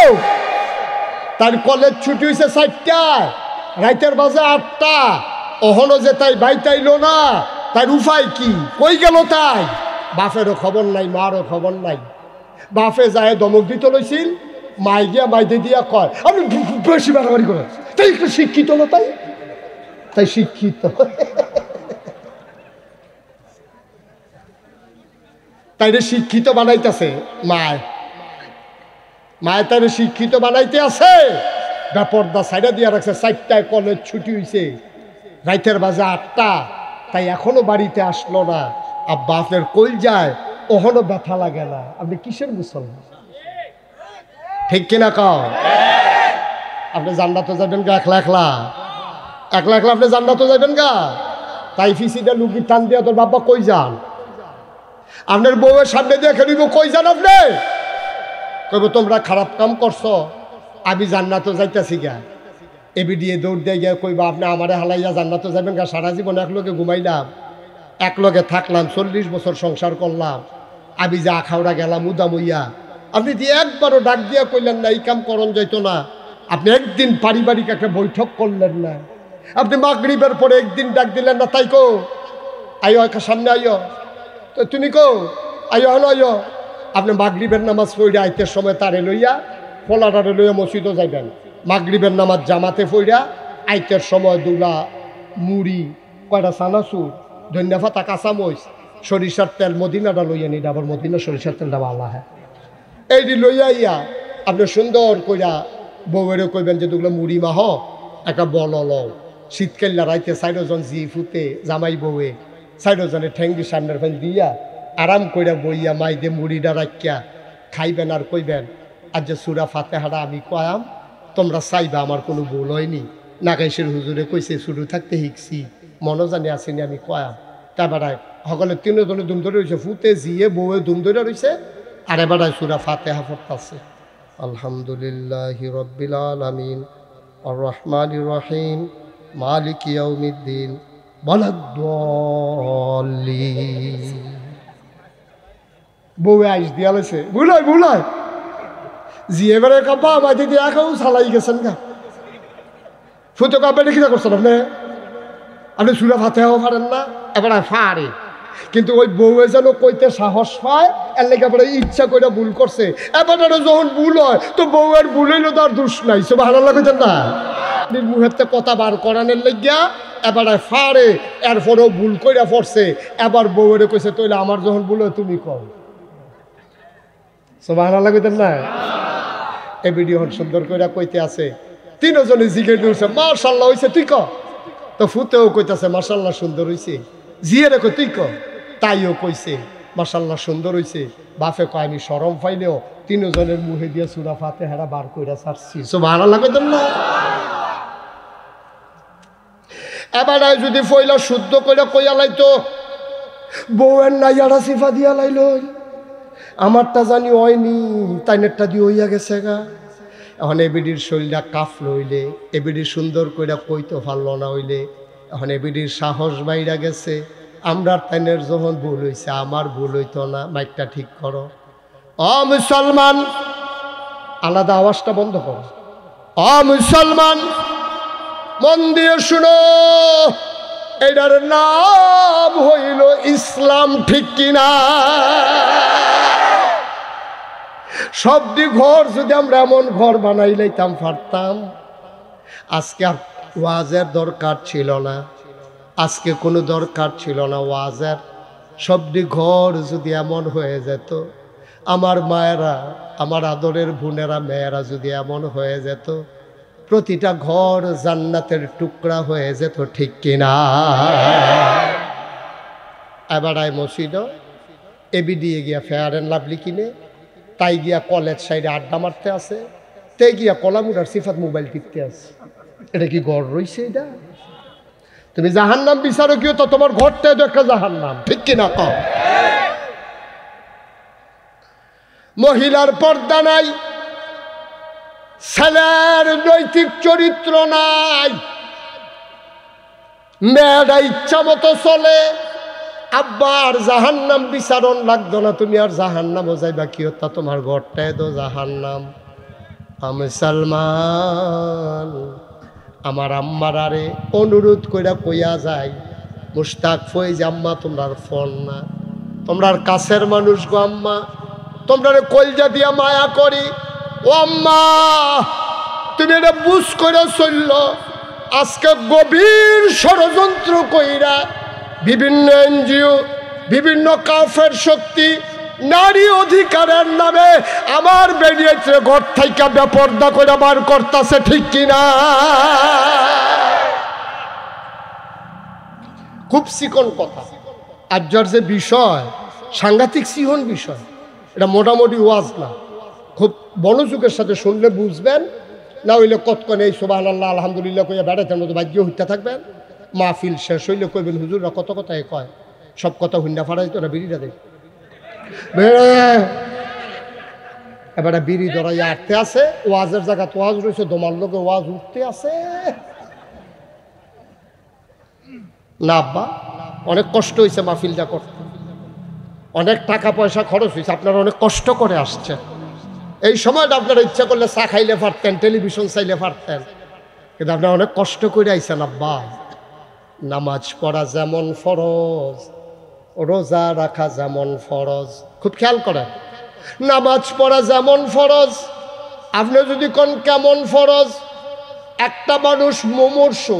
A: তার কলেজ ছুটি হয়েছে 4টায়, রাইতের বাজে 8টা, অহনো যে তাই বাইতাইলো না, তাই উপায় কি? কই গেল তাই? বাপেরও খবর নাই, মারও খবর নাই। বাপে যায় দমক দিতে লইছিল, মাই গিয়া মাইতে দিয়া কয় আমি বেশি বাড়াবাড়ি করে, তাই একটু শিক্ষিত না, তাই শিক্ষিত। তাইরে শিক্ষিত বানাইতেছে মায় তাইরে শিক্ষিত বানাইতে আছে। ব্যাপারদা সাইডা দিয়া রাখছে, 4টায় কলেজ ছুটি হয়েছে, রাইতের বাজে 8টা, তাই এখনো বাড়িতে আসলো না। আব্বা আপনার কই যায়, ওহনো ব্যথা লাগে না। আপনি কিসের মুসলমান? ঠিক কিনা কও? আপনি জান্নাতে যাবেন গা একলা একলা? একলা একলা আপনি জান্নাতে যাবেন গা? তাই ফিসিটা লুকি টান দিয়া তোর বাবা কই যান? আপনার বউয়ের সামনে দিয়ে খেলিব কই যান আপনি? কইব তোমরা খারাপ কাম করছো, আমি জান্নাতে যাইতেছি গা। এবি দিয়ে দৌড় দিয়ে গিয়ে কইবা আপনি আমারে হালাইয়া জান্নাতে যাবেন গা? সারা জীবন একলগে ঘুমাইলাম, একলগে থাকলাম, 40 বছর সংসার করলাম, আমি যা আখাউড়া গেলাম উদামইয়া, আপনি দিয়ে একবারও ডাক দিয়া কইলেন না এই কাম করণ যাইতো না? আপনি একদিন পারিবারিক একটা বৈঠক করলেন না? আপনি মাগরিবের পরে একদিন ডাক দিলেন না? তাই কো আইও সামনে আইও, তো তুমি কো আইও হলো আইও। আপনি মাগরিবের নামাজ পড়ে আইতের সময় তারে লইয়া ফলাটারে লইয়া মসজিদও যাইবেন, মাগরিবের নামাজ জামাতে পড়া আইতের সময় দুলা মুড়ি, কয়টা চানাচুর, ধনিয়া পাতা, কাঁচামরিচ, সরিষার তেল, মদিনাটা লইয়া নিন, আবার মদিনা সরিষার তেলটা ভালো হ্যাঁ, এইটি লইয়া ইয়া আপনি সুন্দর কইরা বউয়েরও কইবেন যে দুগুলো মুড়ি মাহ একটা বল লও। শীতকাল রাইতে 4 জন জি ফুতে জামাই বউয়ে 4 জনের ঠেঙ্গি সামনের ফেল দিয়া আরাম কইরা বইয়া মাইদে মুড়িটা রাখিয়া খাইবেন আর কইবেন আজ যে সুরা ফাতেহারা আমি কয়াম, তোমরা চাইবা আমার কোনো ভুল হয়নি। নাগাইশের হুজুরে কইছে শুরু থাকতে শিখছি, মনে জানি আসেনি আমি কয়াম। তারপরে সকলে 3 জনে দুম ধরে রয়েছে, ফুতে জিয়ে বউয়ে দুম ধরে রয়েছে, আর এবারে সুরা ফাতেহা পড়তাছে। আলহামদুলিল্লাহি রাব্বিল আলামিন আর রহমানির রহিম মালিকি ইয়াউমিদ্দিন ওয়ালাদ-দাল্লিন। বউয়ে আইস দিয়া লইছে, বুলাই জি এবারে কাব্বা আমায় দিদি একাও চালাই গেছেন গা। ফুতে কাব্বা কি করছেন আপনি সুরা ফাতেহাও পারেন না, এবারে ফারে। কিন্তু ওই বউয়ে যেন কইতে সাহস পায়, এর লেগে এবারে ইচ্ছা করে ভুল করছে। এবারে যখন ভুল হয় তো বউয়ের ভুল হইলো তার দোষ নাই, সুবহানাল্লাহ কইতেন না? মুহেতে কথা বার করানোর লাগিয়া এবারে ফারে, এরপরেও ভুল কইরা পড়ছে। এবার বউয়েরে কইছে তইলে আমার যখন ভুল হয় তুমি কও, সুবহানাল্লাহ কইতেন না? এই ভিডিও সুন্দর করে কইতে আছে, 3 জনে জিজ্ঞেস করছে মাশাআল্লাহ হইছে তুই ক, তো ফুতেও কইতাছে মাশাআল্লাহ সুন্দর হইছে, জিয়ারে কই তুই ক, তাইও কইছে মাশাআল্লাহ সুন্দর হইছে। বাপে কয় আমি শরম পাইলেও 3 জনের মুখে দিয়ে সূরা ফাতিহা বার কইরা ছাড়ছি, সুবহানাল্লাহ কইতেন না? এবার যদি ফইলা শুদ্ধ করে কইয়া লাইতো, বউয়ের নাইয়ারা সিফা দিয়া লাইল, আমারটা জানি হয়নি, তাইনেরটা দিয়ে হইয়া গেছে গা। এখন এবিডির শরীরটা কাফ লইলে, এবিডির সুন্দর করে কইতে পারলো না হইলে, এখন এবিডির সাহস বাইরা গেছে। আমরা তাইনের যখন ভুল হইছে, আমার ভুল হইতো না, মাইকটা ঠিক করো। অ মুসলমান, আলাদা আওয়াজটা বন্ধ করো। অ মুসলমান, মন দিয়ে শুনো, এটার নাম হইল ইসলাম, ঠিক কিনা? সবটি ঘর যদি আমরা এমন ঘর বানাই লাইতাম পারতাম, আজকে ওয়াজের দরকার ছিল না, আজকে কোনো দরকার ছিল না ওয়াজের। সবটি ঘর যদি এমন হয়ে যেত, আমার মায়েরা, আমার আদরের বোনেরা, মেয়েরা যদি এমন হয়ে যেত, প্রতিটা ঘর জান্নাতের টুকরা হয়ে যেত, ঠিক কিনা? এবার আয় মসজিদ এবি দিয়ে গিয়া ফেয়ার অ্যান্ড লাভলি কিনে, তাই গিয়া কলেজ সাইডে আড্ডা মারতে আছে, তাই গিয়া কলামুড়ার সিফাত মোবাইল টিপতে আছে। এটা কি ঘর রইছে? এটা তুমি জাহান্নাম বিচারো কিও তো তোমার ঘরটাই তো একটা জাহান্নাম, ঠিক কিনা কও? মহিলার পর্দা নাই, ছেলের নৈতিক চরিত্র নাই, মেয়েরা ইচ্ছা মতো চলে। আব্বার জাহান্নাম বিচারণ লাগতো না, তুমি আর জাহান্নামও যাইবা কি হতা, তোমার ঘরটাই তো জাহান্নাম। আমি সালমান আমার আম্মার আরে অনুরোধ কইরা কইয়া যাই, মুশতাক ফইজ আম্মা তোমরার ফোন না, তোমরার কাছের মানুষ গো আম্মা, তোমরা কলজা দিয়া মায়া করি। ও আম্মা, তুমি এটা বুঝ করে চলল, আজকে গভীর ষড়যন্ত্র কইরা বিভিন্ন এনজিও, বিভিন্ন কাফের শক্তি নারী অধিকারের নামে আমার বেরিয়েছে ঘর থেকে বেপর্দা করে বার করতেছে, ঠিক কিনা? খুব চিকন কথা, আজকের যে বিষয় সাংঘাতিক সিহন বিষয়, এটা মোটামুটি ওয়াজ না, খুব মনোযোগের সাথে শুনলে বুঝবেন, না হইলে কতক্ষণে এই সুবহানাল্লাহ আলহামদুলিল্লাহ কইয়া বেড়াইতের মতো ভাগ্য হইতে থাকবেন। মাহফিল শেষ হইলে কইবেন হুজুররা কত কথাই কয়, সব কথা হুন্ডা ফাড়াই তো না বিড়িটা দেখ এবারে বিড়ি ধরাই আটতে আছে, ওয়াজের জায়গা তো ওয়াজ রয়েছে, দোমার লোকে ওয়াজ উঠতে আছে না। আব্বা অনেক কষ্ট হয়েছে মাহফিলটা করতে, অনেক টাকা পয়সা খরচ হয়েছে, আপনারা অনেক কষ্ট করে আসছেন। এই সময়টা আপনারা ইচ্ছা করলে চা খাইলে পারতেন, টেলিভিশন চাইলে পারতেন, কিন্তু আপনারা অনেক কষ্ট করে আইছেন। আব্বা নামাজ পড়া যেমন ফরজ, রোজা রাখা যেমন ফরজ, খুব খেয়াল করেন, নামাজ পড়া যেমন ফরজ। আপনি যদি কোন কেমন ফরজ, একটা মানুষ মুমূর্ষু,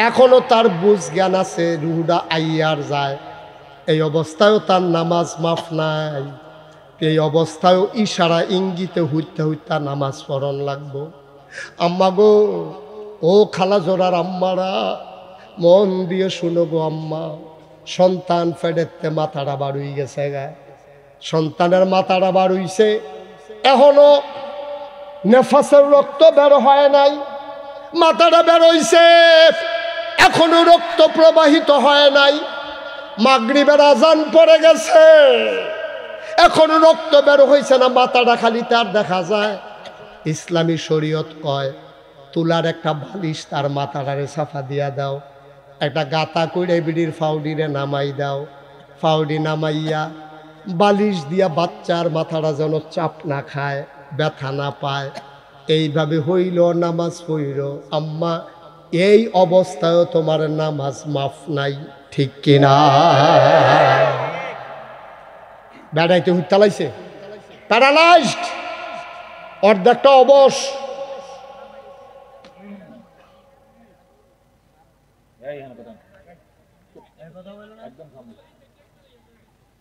A: এখনো তার বুঝ জ্ঞান আছে, রুহুটা আইয়ার যায়, এই অবস্থায়ও তার নামাজ মাফ নাই। এই অবস্থায়ও ইশারা ইঙ্গিতে হইতে হইতে নামাজ পড়ন লাগবো। আম্মা গো, ও খালা জোড়ার আম্মারা মন দিয়ে শুনো গো আম্মা, সন্তান ফেডেতে মাথাটা বাড়ুই গেছে গা, সন্তানের মাথাটা বাড়ুইছে, এখনো নেফাসের রক্ত বের হয় নাই, মাথাটা বেরোইছে, এখনো রক্ত প্রবাহিত হয় নাই, মাগরিবের আজান পড়ে গেছে, এখনো রক্ত বের হয়েছে না, মাথাটা খালি তার দেখা যায়। ইসলামী শরীয়ত কয় তুলার একটা বালিশ তার মাথাটারে সাফা দিয়া দাও, একটা গাতা কইরে বিড়ির ফাউডিরে নামাই দাও, ফাউডি নামাইয়া বালিশ দিয়া বাচ্চার মাথাটা যেন চাপ না খায়, ব্যথা না পায়, এইভাবে হইল নামাজ পড়ল। আম্মা এই অবস্থায়ও তোমার নামাজ মাফ নাই, ঠিক কিনা? বেড়াইতে হুইতালাইছে, প্যারালাইজড, অর্ধেকটা অবশ।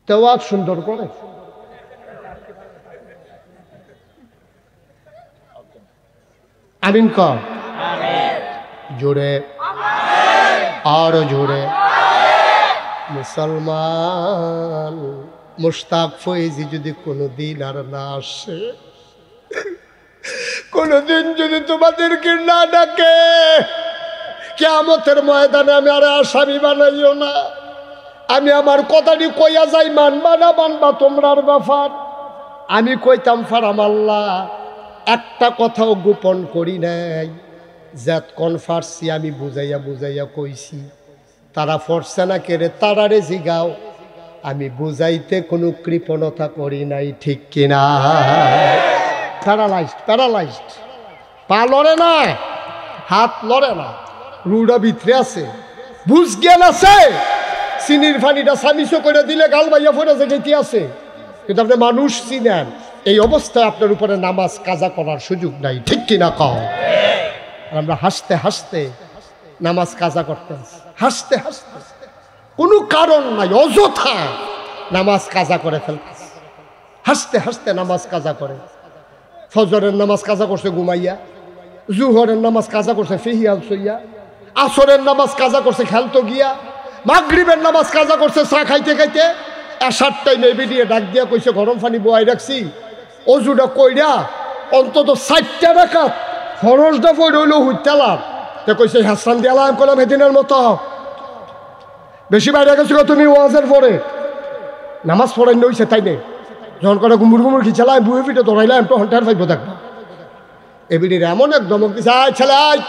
A: তেওয়াজ সুন্দর করে আমিন কর, জোরে আরো জোরে। মুসলমান মুশতাক ফয়েজি যদি কোনোদিন আর না আসে, কোনোদিন যদি তোমাদেরকে না ডাকে, কিয়ামতের ময়দানে আমি আর আসামি বানাইও না। আমি আমার কথাটি কইয়া যাই, মানবা না মানবা তোমরার ব্যাপার। আমি কইতাম ফারাম আল্লাহ, একটা কথাও গোপন করি নাই, যাত কনফার্সি আমি বুঝাইয়া বুঝাইয়া কইছি। তারা ফরছে না কেড়ে তারারে জিগাও, আমি বুঝাইতে কোনো কৃপণতা করি নাই, ঠিক কিনা? প্যারালাইজড, প্যারালাইজড, পা লড়ে না, হাত লড়ে না, রুড়া ভিতরে আছে, বুঝ জ্ঞান আছে, চিনির পানিটা সামিসো করে দিলে গাল বাইয়া ফোরা যেতে আছে, কিন্তু আপনি মানুষ চিনেন। এই অবস্থায় আপনার উপরে নামাজ কাজা করার সুযোগ নাই, ঠিক কিনা কও? আমরা হাসতে হাসতে নামাজ কাজা করতেন, হাসতে হাসতে, কোনো কারণ নাই, অযথা নামাজ কাজা করে ফেলতেছে, হাসতে হাসতে নামাজ কাজা করে। ফজরের নামাজ কাজা করছে ঘুমাইয়া, জুহরের নামাজ কাজা করছে ফিহিয়াল সইয়া, আসরের নামাজ কাজা করছে খেলতো গিয়া, মাগরিবের নামাজ কাজা করছে চা খাইতে খাইতে। এসার টাইমে বেরিয়ে ডাক দিয়া কইছে গরম পানি বয়াই রাখছি, অজুটা কইরা অন্তত 4টা রাকাত ফরজটা পড়ে হইলেও হুইতালাম। তে কইছে হাসান দিয়ে আলাম করলাম সেদিনের মতো, বেশি বাইরে গেছিল তুমি ওয়াজের পরে নামাজ পড়াই নইছে, তাই নেই যখন করে গুমুর গুমুর খিচালাম, বুয়ে পিঠে দৌড়াইলাম, তো হন্টার পাইব দেখবা। এবিডির এমন এক ধমক দিছে, আয় ছেলে আয়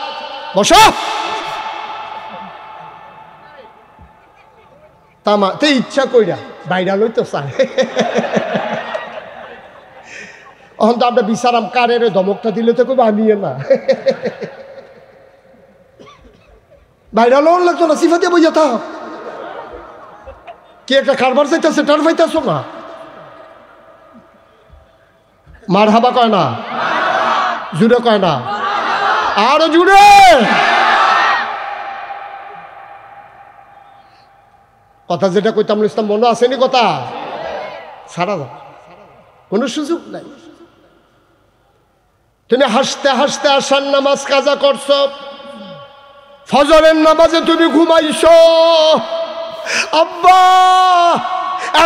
A: বসো, তামা তে ইচ্ছা কইরা বাইরা লইতো চায়। এখন তো আমরা বিচারাম কারের ধমকটা দিলে তো কইব আমি না, বাইরা লোন লাগতো না, সিফাতে বইয়া থাক, কি একটা কারবার চাইতেছে টার পাইতেছো না, মার হাবা কয় না, জুড়ে কয় না, আরো জুড়ে। কথা যেটা কইতাম ইসলাম মনে আসেনি, কথা সারা দাও, কোনো সুযোগ নাই। তুমি হাসতে হাসতে আসার নামাজ কাজা করছো, ফজরের নামাজে তুমি ঘুমাইছো। আব্বা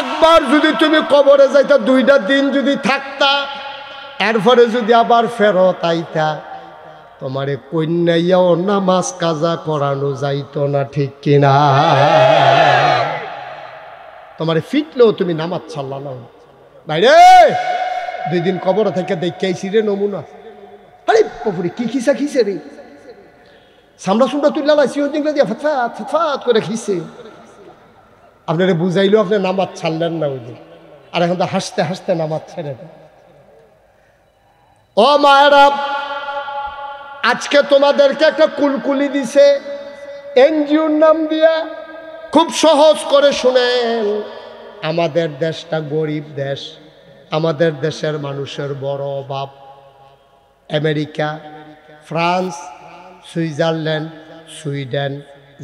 A: একবার যদি তুমি কবরে যাইতা, 2টা দিন যদি থাকতা, এরপরে যদি আবার ফেরত আইতা তোমারে কন্যাইয়াও নামাজ কাজা করানো যাইতো না, ঠিক কিনা? তোমারে ফিটলেও তুমি নামাজ ছাড়লা না। ভাইরে 2 দিন কবর থেকে দেখাইছি রে নমুনা। আরে পুকুরে কি খিসা খিসে রে, সামরা সুমরা তুললা লাইছি ওদিকে দিয়ে ফটফাট ফটফাট করে খিসে। আপনারা বুঝাইলো আপনি নামাজ ছাড়লেন না ওই দিন, আর এখন তো হাসতে হাসতে নামাজ ছেড়ে দেন। ও মায়েরা, আজকে তোমাদেরকে একটা কুলকুলি দিছে এনজিওর নাম দিয়া, খুব সহজ করে শুনেন। আমাদের দেশটা গরিব দেশ, আমাদের দেশের মানুষের বড় অভাব। America, France, Switzerland, Sweden,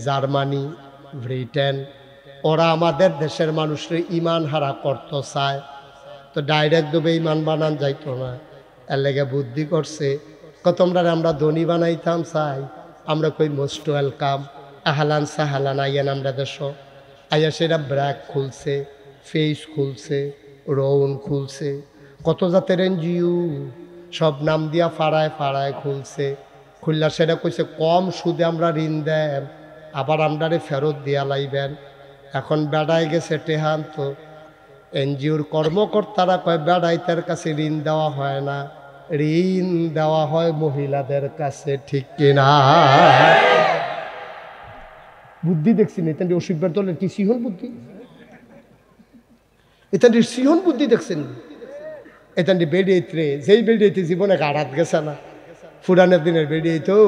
A: Germany, Britain, ওরা আমাদের দেশের মানুষের ইমান হারা করতে চায়, তো ডাইরেক্ট দেবে ইমান বানান যাইতো না। এর লেগে বুদ্ধি করছে, তোমরা আমরা ধনী বানাইতাম চাই, আমরা কই মোস্ট ওয়েলকাম, আহালান সাহালান, আইয়েন আমরা দেশ। আইয়া সেটা ব্র্যাক খুলছে, ফেস খুলছে, রৌন খুলছে, কত জাতের এনজিও সব নাম দিয়া ফাড়ায় ফাড়ায় খুলছে। খুললা সেটা কইছে কম সুদে আমরা ঋণ দেন, আবার আমরা ফেরত দিয়া লাইবেন। এখন বেড়ায় গেছে টেহান, তো এনজিওর কর্মকর্তারা কয় বেড়াইতের কাছে ঋণ দেওয়া হয় না, ঋণ দেওয়া হয় মহিলাদের কাছে, ঠিক কিনা? বুদ্ধি দেখছি না এখান অসিফের দলের কি সিহন বুদ্ধি, এখান সিহন বুদ্ধি দেখছেন। এখান বেরিয়েতে যেই বেরিয়েতে জীবনে গাড়াত গেছে না, ফুরানের দিনের বেরিয়েতেও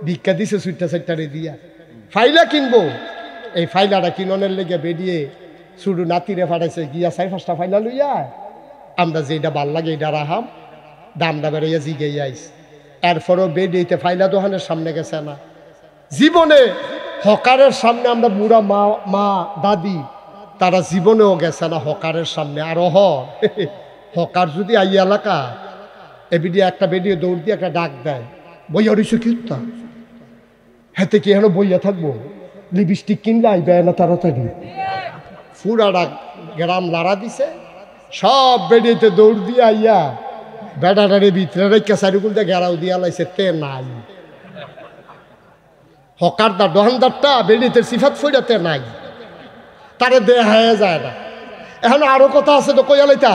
A: ভিক্ষা দিছে সুইটটা সাইটটারে দিয়া। ফাইলা কিনবো, এই ফাইলাটা কিননের লেগে বেরিয়ে শুধু নাতিরে ফাটাইছে গিয়া 4-5টা ফাইলা লইয়া, আমরা যেটা ভাল লাগে এটা রাহাম, দামটা বেড়াইয়া জিগে আইস। এরপরও বেরিয়েতে ফাইলা দোকানের সামনে গেছে না। জীবনে হকারের সামনে আমরা বুড়া মা মা দাদি তারা জীবনেও গেছে না হকারের সামনে। আর হকার যদি আই এলাকা এবিডি একটা বেরিয়ে দৌড় দিয়ে একটা ডাক দেয়, বইয়া রইছে কিতা হেতে কি এখন বইয়া থাকবো, লিপস্টিক কিনলে আইবে না তাড়াতাড়ি। পুরাটা গ্রাম লাড়া দিছে, সব বেরিয়েতে দৌড় দিয়ে আইয়া বেড়াটারে ভিতরে রেখা সারিকুল দিয়ে গেরাও দিয়া লাইছে, তে নাই। হকারদার দোকানদারটা বেরিয়েতে সিফাত ফইরাতে নাই, তারে দেহা যায় না। এখন আরো কথা আছে তো কইয়ালাইতা,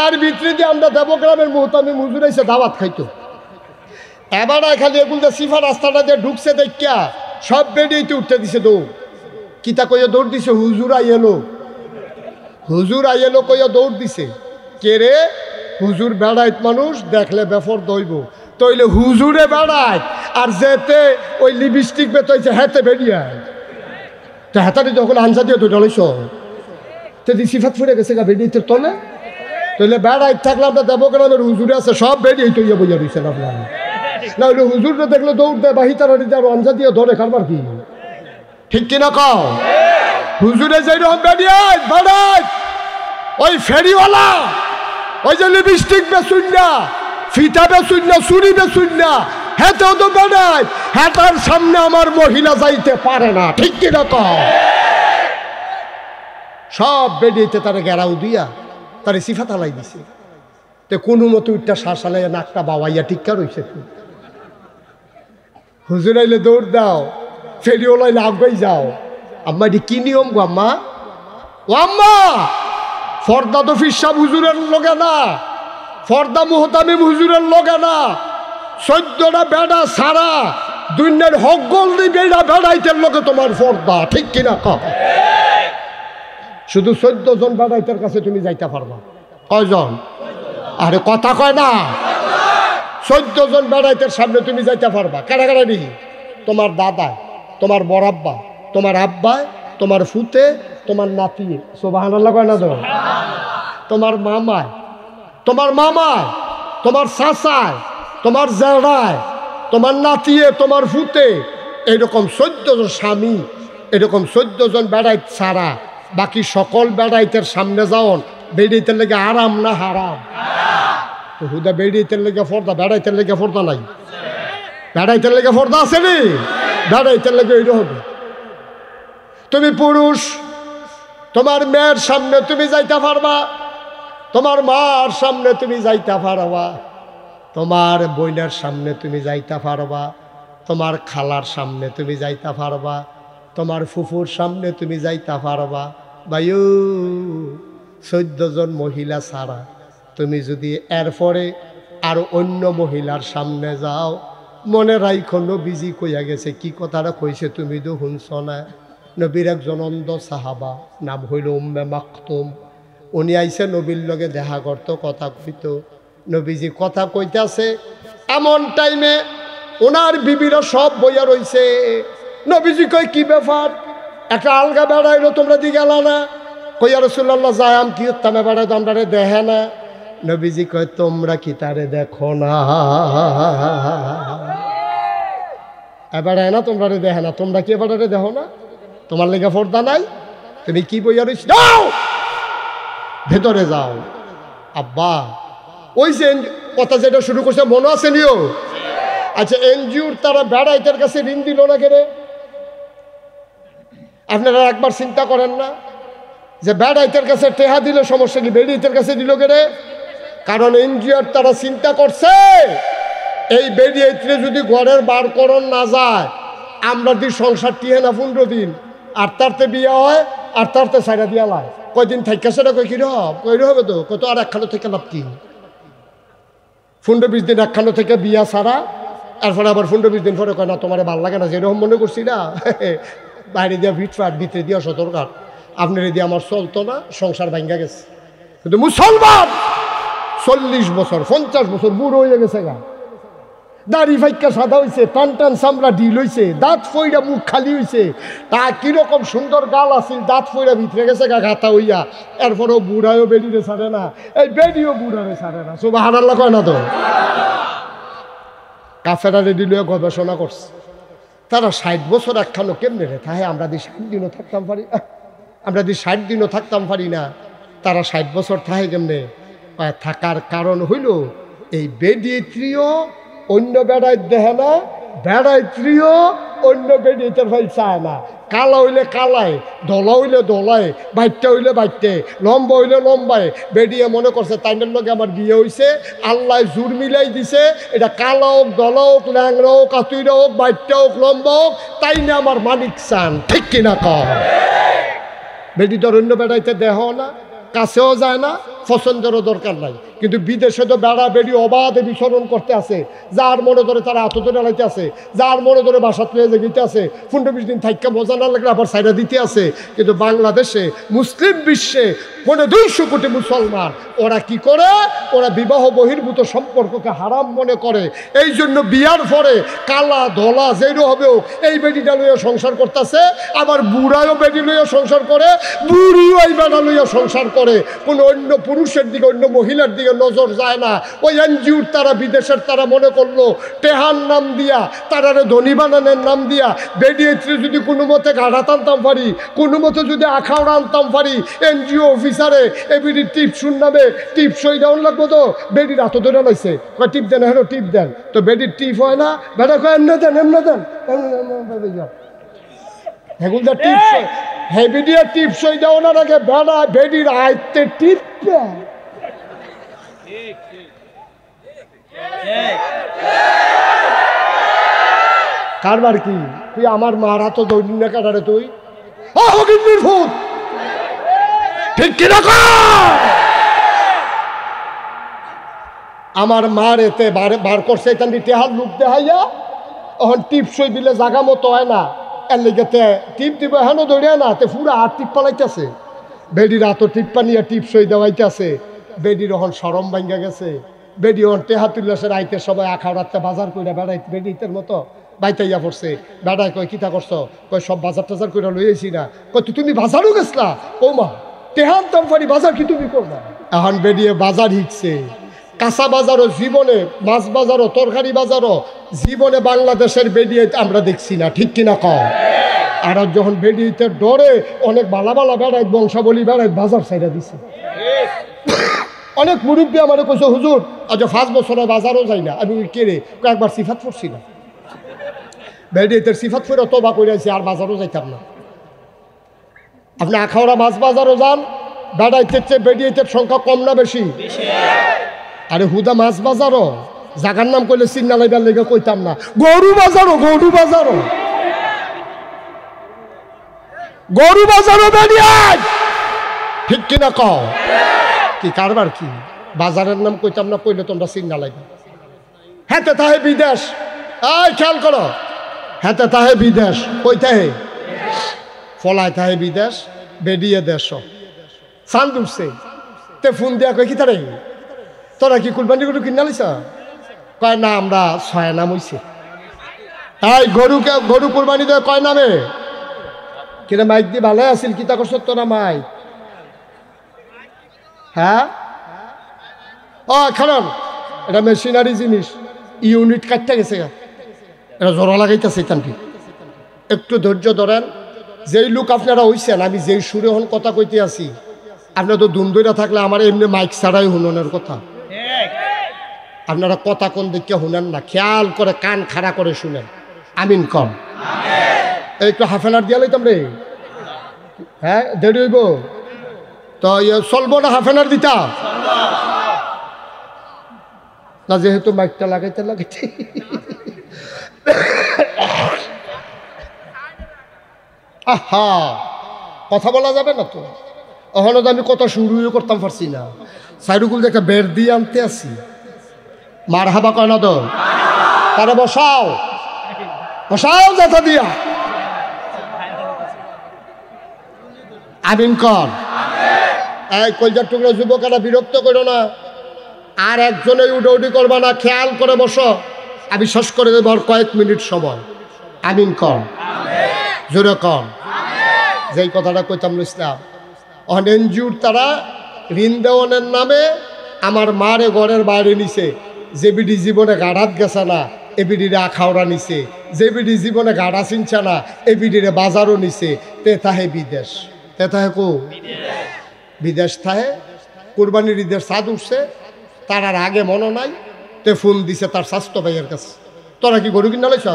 A: এর ভিতরে দিয়ে আমরা দেবগ্রামের মুহতামি মজুর আইসে দাওয়াত খাইতো। এবার খালি এগুলো সিফা রাস্তাটা দিয়ে ঢুকছে দেখিয়া সব বেরিয়েতে উঠতে দিছে দৌড়। কিতা কইয়া দৌড় দিছে, হুজুর আইয়েলো, হুজুর আইয়েলো কইয়া দৌড় দিছে। কে রে? হুজুর বেড়াইত মানুষ, দেখলে বেফর দইব, তইলে হুজুরে বেড়ায় আর যেতে ওই লিপস্টিক বেতইছে হেতে বেরিয়ে তো হেতাটি যখন আনসা দিয়ে তো ডলাইছ তেদি সিফাত ফুরে গেছে গা বেরিয়েতে তলে, তইলে বেড়াইত থাকলে আমরা দেবগ্রামের হুজুরে আছে সব বেরিয়ে তৈয়া বইয়া রয়েছেন আপনার। না হইলে হুজুরটা দেখলে দৌড় দেয় বাহিতারি আরো আনসা দিয়ে ধরে কারবার কি, ঠিক কিনা কও? হুজুরে যাই রকম বেরিয়ে বেড়াই, ওই ফেরিওয়ালা ওই যে লিপস্টিক বেচুন না, ফিতা বেচুন না, চুরি বেচুন না, হেতেও তো বেড়ায়, হেতার সামনে আমার মহিলা যাইতে পারে না, ঠিক কিনা কও? সব বেরিয়েতে তারা গেরাও দিয়া তারে সিফাত আলাই দিছে। তো কোনো মতো উঠটা শ্বাস আলাইয়া নাকটা বাবাইয়া টিক্কা রয়েছে। হুজুর আইলে দৌড় দাও, ফেরিওয়ালাইলে আগাই যাও। আম্মা এটি কি নিয়ম গো আম্মা? ও আম্মা, ফর্দা তো ফিরসাব হুজুরের লগে না, ফর্দা মুহতামিম হুজুরের লগে না, 14টা বেড়া সারা দুনিয়ার হকগল দি বেড়া বেড়াইতের লগে তোমার ফর্দা, ঠিক কিনা কও? শুধু 14 জন বেড়াইতের কাছে তুমি যাইতে পারবা। কয়জন? আরে কথা কয় না, 14 জন বেড়াইতের সামনে তুমি যাইতে পারবা। কারাগারি তোমার দাদা, তোমার বড় আব্বা, তোমার আব্বায়, তোমার ফুতে, তোমার নাতি, সুবহানাল্লাহ কয় না তো, তোমার মামায়, তোমার মামায়, তোমার চাচায়, তোমার জেড়ায়, তোমার নাতিয়ে, তোমার ফুতে, এইরকম 14 জন স্বামী, এরকম 14 জন বেড়াইত ছাড়া বাকি সকল বেড়াইতের সামনে যাওন বেড়াইতে লেগে আরাম না হারাম? তো হুদা বেড়াইতে লেগে ফর্দা, বেড়াইতে লেগে ফর্দা নাই, বেড়াইতে লেগে ফর্দা আছে নি, বেড়াইতে লেগে এইটা হবে। তুমি পুরুষ, তোমার মেয়ের সামনে তুমি যাইতে পারবা, তোমার মার সামনে তুমি যাইতে পারবা, তোমার বোনের সামনে তুমি যাইতে পারবা, তোমার খালার সামনে তুমি যাইতে পারবা, তোমার ফুফুর সামনে তুমি যাইতে পারবা। ভাইও 14 জন মহিলা ছাড়া তুমি যদি এরপরে আর অন্য মহিলার সামনে যাও, মনে রাইখো নবীজি কইয়া গেছে। কি কথাটা কইছে তুমি তো শুনছ না? নবীর একজন অন্ধ সাহাবা, নাম হইল উম্মে মাকতুম। উনি আইসে নবীর লগে দেখা করতো, কথা কইত। নবীজি কথা কইতাছে, এমন টাইমে ওনার বিবিরা সব বইয়া রইছে। নবীজি কয় কি ব্যাপার, একটা আলগা বেড়াইলো, তোমরা দি গেলা না? কইয়া রাসূলুল্লাহ যায়াম কি উত্তমে বেড়াই, তোমরা দেখে না? নবীজি কয় তোমরা কি তারে দেখো না? এবারে না তোমরা দেখে না, তোমরা কি এবারে দেখো না? তোমার লেগে পর্দা নাই? তুমি কি বইয়া রইছ? যাও ভেতরে যাও। আব্বা ওই যে কথা যেটা শুরু করছে মনে আছে নিও? আচ্ছা, এনজিওর তারা বেড়াইতের কাছে ঋণ দিল না কেন? আপনারা একবার চিন্তা করেন না যে বেড়াইতের কাছে টেহা দিলে সমস্যা কি, বেড়িতের কাছে দিল কেন? কারণ এনজিওর তারা চিন্তা করছে এই বেড়িয়ে যদি ঘরের বার করণ না যায়, আমরা দি সংসার টিহে না 15 দিন, আর তারতে বিয়ে হয়, আর তারতে সাইডা দিয়া লায়। কয়দিন থাইকা সেটা কই কি কই হবে তো কত, আর একখানো থেকে লাভ কি? 15-20 দিন একখানো থেকে বিয়া ছাড়া, এরপরে আবার 15-20 দিন পরে কয় না তোমার ভাল লাগে না, যেরকম মনে করছি না বাইরে দিয়া ভিটফাট, ভিতরে দিয়া সতর্কার, আপনার দিয়ে আমার চলতো না, সংসার ভাঙ্গা গেছে। কিন্তু মুসলমান 40 বছর 50 বছর বুড়ো হয়ে গেছে গা, দাড়ি ফাইকা সাদা হইছে, টান টান চামড়া ঢিল হইছে, দাঁত ফইরা মুখ খালি হইছে, তা কিরকম সুন্দর গাল আছিল, দাঁত ফইরা ভিতরে গেছে গা গাতা হইয়া। এরপরও বুড়ায়ও বেডিরে ছাড়ে না, এই বেডিও বুড়ারে ছাড়ে না। সুবহানাল্লাহ কয় না তো? কাফেরা রেডি লইয়া গবেষণা করছে, তারা 60 বছর একখানো কেমনে রে থাকে, আমরা দি 60 দিনও থাকতাম পারি, আমরা দি 60 দিনও থাকতাম পারি না, তারা 60 বছর থাকে কেমনে? থাকার কারণ হইল এই বেডিত্রীও অন্য বেড়াই দেখে না, বেড়াইত্রীও অন্য বেডিয়ের ভাই চায় না। কালা হইলে কালায়, দলা হইলে দলায়, বাইটটা হইলে বাইটে, লম্বা হইলে লম্বায়। বেডিয়ে মনে করছে তাইনের লগে আমার বিয়ে হইছে, আল্লাহ জোর মিলাই দিছে, এটা কালা হোক, দলা হোক, ল্যাংরা হোক, কাতুইরা হোক, বাইটটা হোক, লম্বা হোক, তাই না আমার মালিক চান। ঠিক কিনা কর? বেডি তোর অন্য বেড়াইতে দেহ না, কাছেও যায় না, পছন্দেরও দরকার নাই। কিন্তু বিদেশে তো বেড়া বেড়ি অবাধে বিচরণ করতে আছে, যার মনে ধরে তারা হাত ধরে লাইতে আছে, যার মনে ধরে বাসাত লয়ে যেতে আছে, 15-20 দিন থাইকা মজা না লাগলে আবার সাইডা দিতে আছে। কিন্তু বাংলাদেশে মুসলিম বিশ্বে 200 কোটি মুসলমান, ওরা কি করে? ওরা বিবাহ বহির্ভূত সম্পর্ককে হারাম মনে করে। এই জন্য বিয়ার পরে কালা ধলা যেইরো হবেও এই বেডিটা লইয়া সংসার করতেছে, আবার বুড়ায়ও বেডি লইয়া সংসার করে, বুড়িও এই বেড়া লইয়া সংসার করে। কোনো অন্য পুরুষের দিকে, অন্য মহিলার দিকে নজর যায় না। ওই এনজিওর তারা, বিদেশের তারা মনে করলো টেহার নাম দিয়া, তারারে ধনী বানানোর নাম দিয়া, বেডিয়েত্রী যদি কোনো মতে গাড়া টানতাম পারি, কোনো মতে যদি আখাওড়া আনতাম পারি, এনজিও অফিসারে এ বেডির টিপ শুননাবে, টিপ সই ডাউন লাগবো তো, বেডির হাত ধরে লাইছে, কয় টিপ দেন, হ্যাঁ টিপ দেন, তো বেডির টিপ হয় না, বেটা কয় এমনে দেন, এমনে দেন, হেগুলদা টিপ হেবিডিয়া টিপ সই দেওয়ার আগে বেড়া বেডির আয়ত্তে টিপ কারবার কি? তুই আমার মারা তো দৈনিক না কাটারে, তুই ভূত ঠিক কিনা? আমার মার এতে বার করছে টেহার লুক দেখাইয়া, এখন টিপ সই দিলে জাগা মতো হয় না, এর লেগেতে টিপ দিব হেন দৌড়ে না, তে পুরো হাত টিপ পালাইতেছে, বেডির হাত টিপ পানিয়া টিপ সই দেওয়াইতেছে। বেডির এখন সরম ভাঙ্গা গেছে, বেডি ওর টেহা তুললেছে, রাইতে সবাই আখাওড়াতে বাজার কইরা বেড়াই বেডিতের মতো বাইতাইয়া পড়ছে। বেড়ায় কয় কিতা করছো? কয় সব বাজার টাজার কইরা লইয়েছি না। কয় তুমি বাজারও গেছলা? ও মা, টেহান তামফারি বাজার কি তুমি করবা? এখন বেডিয়ে বাজার হিকছে, কাঁচা বাজারও জীবনে, মাছ বাজারও, তরকারি বাজারও জীবনে বাংলাদেশের বেডিয়ে আমরা দেখছি না। ঠিক কিনা কম? আর যখন বেডিতে ডরে অনেক বালা বালা বেড়ায়, বংশাবলী বেড়ায়, বাজার সাইডা দিছে। অনেক মুরব্বী আমার কইছে হুজুর আজ 5 বছর বাজারও যাই না। আমি কে রে? একবার সিফাত পড়ছি না, বেডিতে সিফাত পড়ে তবা কইরাছি, আর বাজারও যাইতাম না। আপনি আখাওড়া মাছ বাজারও যান, বেড়াইতে বেরিয়েতে সংখ্যা কম না বেশি? আরে হুদা মাছ বাজারও জাগার নাম কইলে চিন্না লাইবার লেগে কইতাম না, গরু বাজারও গরু বাজারও গরু বাজারও বেরিয়ে ঠিক কিনা কও? কি কারবার কি? বাজারের নাম কইতাম না কইলে তোমরা চিন্না লাইবে। হেতে তাহে বিদেশ, এই খেয়াল করো, হেতে তাহে বিদেশ, কই তাহে ফলায় তাহে বিদেশ, বেরিয়ে দেশ চান্দ উঠছে। তে ফোন দিয়া কই কি তারে তোরা কি কুরবানি গরু কিনা লিছ? কয় না আমরা 6 নাম হইছে। এই গরুকে গরু কুরবানি দেয় কয় নামে? কিনা মাইক দি ভালো আছিল, কিতা করছ তোরা মাইক? হ্যাঁ ও খারাপ, এটা মেশিনারি জিনিস, ইউনিট কাটতে গেছে, এটা জোড়া লাগাইতেছে। একটু ধৈর্য ধরেন। যেই লোক আপনারা হইছেন, আমি যেই সুরে হন কথা কইতে আছি, আপনারা তো দুম দইরা থাকলে আমার এমনি মাইক ছাড়াই হুননের কথা। আপনারা কথা কোন দিকে শুনেন না, খেয়াল করে কান খাড়া করে শুনেন। আমিন কম। একটু হাফেনার দিয়া লইতাম রে। হ্যাঁ দেরি হইব তো চলবো না? হাফেনার দিতা না, যেহেতু মাইকটা লাগাইতে আহা কথা বলা যাবে না তো। ওখানে তো আমি কথা শুরুও করতাম পারছি না। সাইডুকুল একটা বের দিয়ে আনতে আসি, মার হাবা কয় না তো, তারা বসাও বসাও যাতা দিয়া। আমিন কর। এই কলজার টুকরা যুবকেরা বিরক্ত করো না, আর একজনে উডৌডি করবা না, খেয়াল করে বসো। আমি শেষ করে দেবো আর কয়েক মিনিট সময়। আমিন কর, জোরে কর। যেই কথাটা কইতাম ইসলাম, অনেনজুর তারা ঋণ দেওয়ানের নামে আমার মারে ঘরের বাইরে নিছে। যে বিডি জীবনে গাড়াত গেছে না, এ বিডিরে আখাওড়া নিছে। যে বিডি জীবনে গাড়া চিনছে না, এ বিডিরে বাজারও নিছে। তে তাহে বিদেশ, তে তাহে কো বিদেশ থাহে। কুরবানির ঈদের চাঁদ উঠছে, তার আর আগে মনে নাই। তে ফোন দিছে তার স্বাস্থ্য ভাইয়ের কাছে, তোরা কি গরু কিনা লইছ?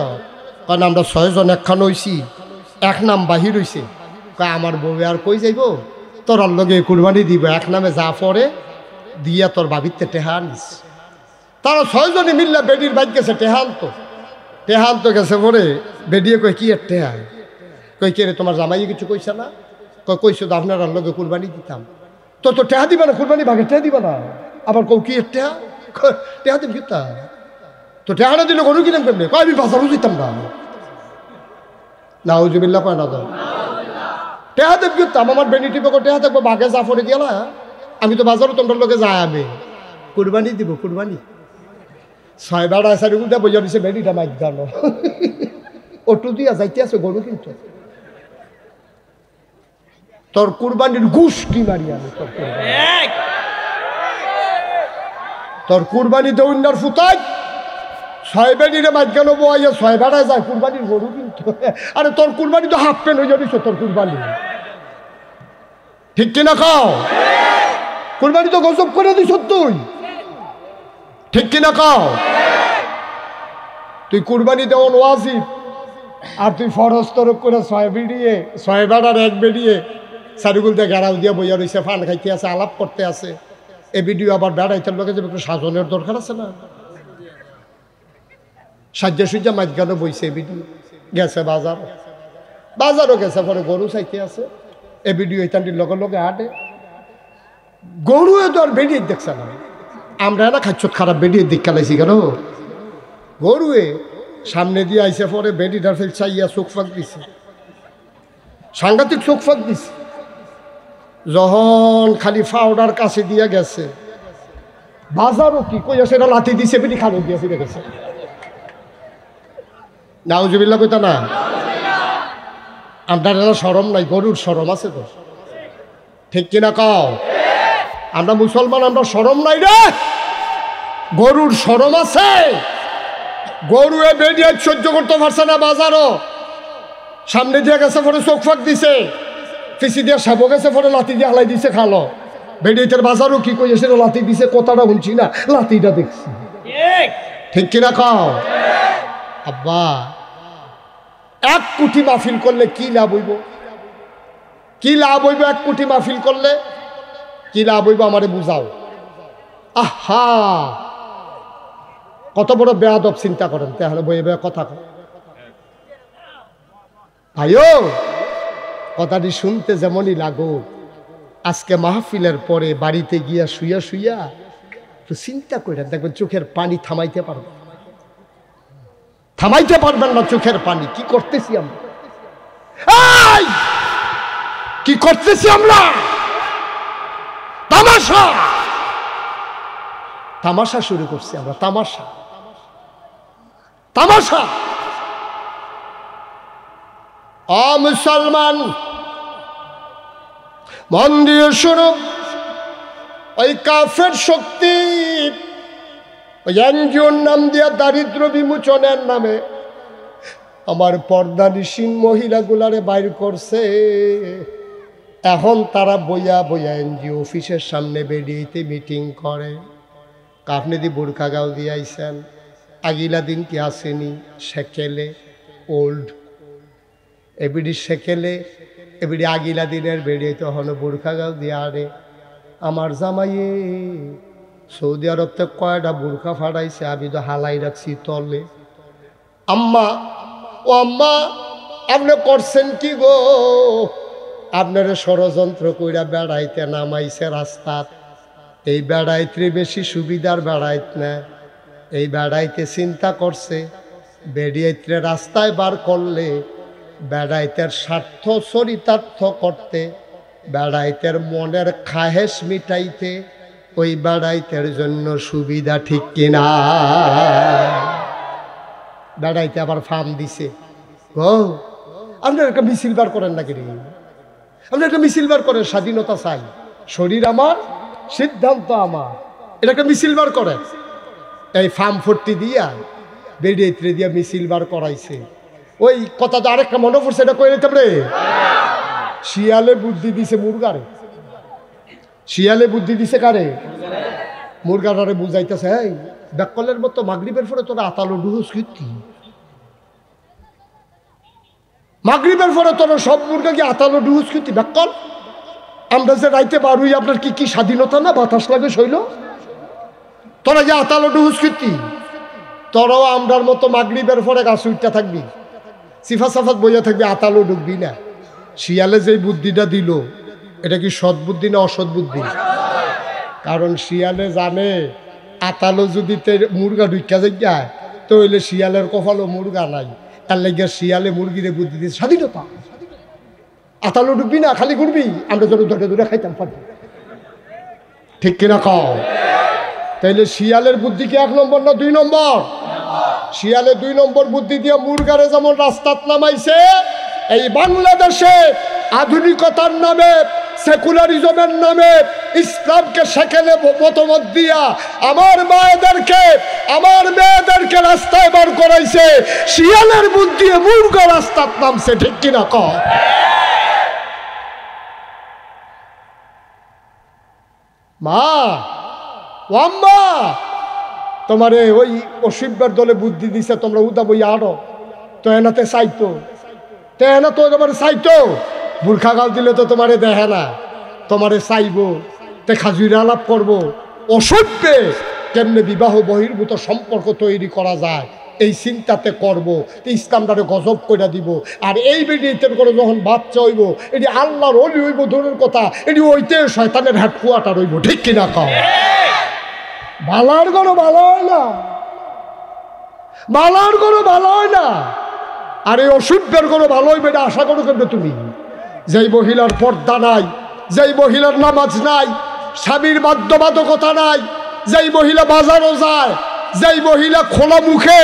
A: কারণ আমরা 6 জন একখান হইছি, 1 নাম বাহির হইছে। আমার বউ আর কই যাইব, তোর লগে কুরবানি দিব, 1 নামে যা পরে দিয়া তোর বাবিতে টেহা আনিস। তারা 6 জনে মিললে বেডির বাইক গেছে টেহান তো গেছে পরে। বেডিয়ে কই কি আর টেহা? কই কে রে তোমার জামাই কিছু কইছে না? কইছো তো আপনার লগে কুরবানি দিতাম। তো টেহা দিবা না, কুরবানি ভাগে টেহা দিবা না। আবার কৌ কি টেহা? টেহা দিবি তা তো টেহা না দিলে গরু কিনাম কেমনে? কয় আমি বাজারও দিতাম না। নাউজুবিল্লাহ কয় না তো, টেহা দেব গিতাম। আমার বেনিটি পক্ষ টেহা থাকবো, বাঘে জাফরে গেলা। আমি তো বাজারও তোমার লোকে যাই, আমি কুরবানি দিব। কুরবানি 6 বার আসার উল্টা বোঝা দিছে, বেনিটা মাইক জানো ওটু দিয়া যাইতে আছে গরু কিন্তু। তোর কুরবানির ঘুষ কি মারি আমি তোর কুরবানি দৌড়ার ফুটাই 6 বেনিরে মাইক কেন বইয়া 6 বারায় যায় কুরবানির গরু কিন্তু। আরে তোর কুরবানি তো হাফ পেন হয়ে যাচ্ছে তোর কুরবানি, ঠিক কিনা খাও? কুরবানি তো গজব করে দিছ তুই, ঠিক কিনা খাও? তুই কুরবানি দেওয়ান ওয়াজিব, আর তুই ফরজ তরফ করে 6 বেরিয়ে 6 বারার 1 বেরিয়ে সারিগুলতে গাড়াও দিয়া বইয়া রয়েছে, ফান খাইতে আছে, আলাপ করতে আছে। এই ভিডিও আবার বেড়াইতে লোকে যাবে, একটু সাজনের দরকার আছে না? সাজ্জা সুজ্জা মাঝ গানো বইছে। এই ভিডিও গেছে বাজারও গেছে, পরে গরু চাইতে আছে। এই ভিডিও ইত্যাদির লগে লগে হাঁটে। গরুয়ে তো আর বেরিয়ে দেখছে না। আমরা না খাচ্ছ খারাপ বেরিয়ে দিক খেলাইছি কেন? গরুয়ে সামনে দিয়ে আইসে, পরে বেডিটার ফেল চাইয়া চোখ ফাঁক দিছে, সাংঘাতিক চোখ ফাঁক দিছে। যখন খালি ফাউডার কাছে দিয়ে গেছে, বাজারও কি কইয়া সেটা লাথি দিছে, বেটি খালো দিয়ে ফিরে গেছে। নাউজুবিল্লাহ কইতা না? আপনার এটা শরম নাই? গরুর শরম আছে তো, ঠিক কিনা কও? আমরা মুসলমান, আমরা শরম নাই রে? গরুর শরম আছে। গরু এ বেরিয়ে সহ্য করতে পারছে না, বাজারও সামনে দিয়ে গেছে, পরে চোখ ফাঁক দিছে, পিছি দিয়ে সাবো গেছে, পরে লাথি দিয়ে হালাই দিছে, খালো। বেরিয়েটার বাজারও কি কইছে সেটা লাথি দিছে, কথাটা শুনছি না, লাথিটা দেখছি, ঠিক কিনা কও? আব্বা 1 কোটি মাহফিল করলে কি লাভ হইব? কি লাভ হইব 1 কোটি মাহফিল করলে? কি লাভ হইব আমারে বুঝাও। আহা, কত বড় বেয়াদব চিন্তা করেন। তাহলে বইয়ে বইয়ে কথা কয় ভাইও, কথাটি শুনতে যেমনই লাগুক, আজকে মাহফিলের পরে বাড়িতে গিয়া শুইয়া শুইয়া একটু চিন্তা করে দেখবেন চোখের পানি থামাইতে পারবেন, থামাইতে পারবেন না চোখের পানি। কি করতেছি আমরা, কি করতেছি আমরা? তামাশা, তামাশা শুরু করছি আমরা, তামাশা, তামাশা। মুসলমান মন দিয়ে শুনো, ওই কাফের শক্তি ওই এনজিওর নাম দিয়া দারিদ্র বিমোচনের নামে আমার পর্দানিসীন মহিলাগুলারে বাইর করছে। এখন তারা বইয়া বইয়া এনজিও অফিসের সামনে বেরিয়েতে মিটিং করে। আপনি দি বোরখা গাও দিয়ে আইসেন, আগিলা দিন কি আসেনি সেকেলে ওল্ড এবিডি সেকেলে এবিডি আগিলা দিনের বেরিয়ে তখন বোরখা গাও দিয়ে আরে আমার জামাইয়ে সৌদি আরব থেকে কয়টা বোরখা ফাটাইছে, আমি তো হালাই রাখছি তলে। আম্মা, ও আম্মা, আপনি করছেন কি গো? আপনারা ষড়যন্ত্র কইরা বেড়াইতে নামাইছে রাস্তাত। এই বেড়াইতে বেশি সুবিধার বেড়াইত না, এই বেড়াইতে চিন্তা করছে বেড়াইতে রাস্তায় বার করলে বেড়াইতের স্বার্থ চরিতার্থ করতে, বেড়াইতের মনের খাহেশ মিটাইতে, ওই বেড়াইতের জন্য সুবিধা, ঠিক কিনা? বেড়াইতে আবার ফার্ম দিছে গো। আপনার একটা মিছিল বার করেন নাকি? আপনি একটা মিছিল বার করেন, স্বাধীনতা চাই, শরীর আমার, সিদ্ধান্ত আমার, এটা একটা মিছিল বার করেন। এই ফার্ম ফুর্তি দিয়া বেড়িয়ে দিয়া মিছিল বার করাইছে। ওই কথা তো আরেকটা মনে পড়ছে, এটা কয়ে নিতে পারে। শিয়ালে বুদ্ধি দিছে মুরগারে, শিয়ালে বুদ্ধি দিছে কারে? মুরগারে বুঝাইতেছে, এই বেকলের মতো মাগরিবের পরে তোরা আতালো ডুহুস কীর্তি, মাগরিবের পরে তোরা সব মুরগা কি আতালো ডুহুস কীর্তি বেকল। আমরা যে রাইতে বার হই, আপনার কি কি স্বাধীনতা না? বাতাস লাগে শৈল, তোরা যে আতালো ডুহুস কীর্তি, তোরাও আমরার মতো মাগরিবের পরে গাছ উঠতে থাকবি, সিফা সাফাত বইয়া থাকবি, আতালো ঢুকবি না। শিয়ালে যে বুদ্ধিটা দিল, এটা কি সৎ বুদ্ধি না অসৎ বুদ্ধি? কারণ শিয়ালে জানে আতালো যদি মুরগা ঢুকা যায় তো হইলে শিয়ালের কপালও মুরগা নাই। তার লেগে শিয়ালে মুরগিরে বুদ্ধি দিচ্ছে স্বাধীনতা, আতালো ঢুকবি না, খালি ঘুরবি, আমরা যত ধরে ধরে খাইতাম পারবি, ঠিক কিনা কও? তাইলে শিয়ালের বুদ্ধি কি 1 নম্বর না 2 নম্বর? শিয়ালে 2 নম্বর বুদ্ধি দিয়ে মুরগারে যেমন রাস্তাত নামাইছে, এই বাংলাদেশে আধুনিকতার নামে, সেকুলারিজমের নামে ইসলামকে সেখানে মতামত দিয়া আমার মেয়েদেরকে রাস্তায় বার করাইছে। শিয়ালের বুদ্ধি মুরগা রাস্তাত নামছে, ঠিক কিনা কও? মা, ও আম্মা, তোমারে ওই অসিব্যের দলে বুদ্ধি দিছে, তোমরা উদা বই আড়ো তো এনাতে চাইতো, তো এনা তো তোমার চাইতো, বুর্খা গাল দিলে তো তোমারে দেখে না, তোমারে চাইবো, তে খাজুরা আলাপ করবো। অসভ্যে কেমনে বিবাহ বহির্ভূত সম্পর্ক তৈরি করা যায় এই চিন্তাতে করবো, ইসলামটারে গজব করে দিব। আর এই বেডিতের করে যখন বাচ্চা হইব, এটি আল্লাহর অলি হইব দূরের কথা, এটি ওইতে শয়তানের হেডকোয়ার্টার হইব, ঠিক কিনা কও? বালার কোনো ভালো হয় না, বালার কোনো ভালো হয় না। আর এই অসভ্যের কোনো ভালো হইবে এটা আশা করো কেন তুমি? যেই মহিলার পর্দা নাই, যেই মহিলার নামাজ নাই, স্বামীর বাধ্যবাধকতা নাই, যেই মহিলা বাজারও যায়, যেই মহিলা খোলা মুখে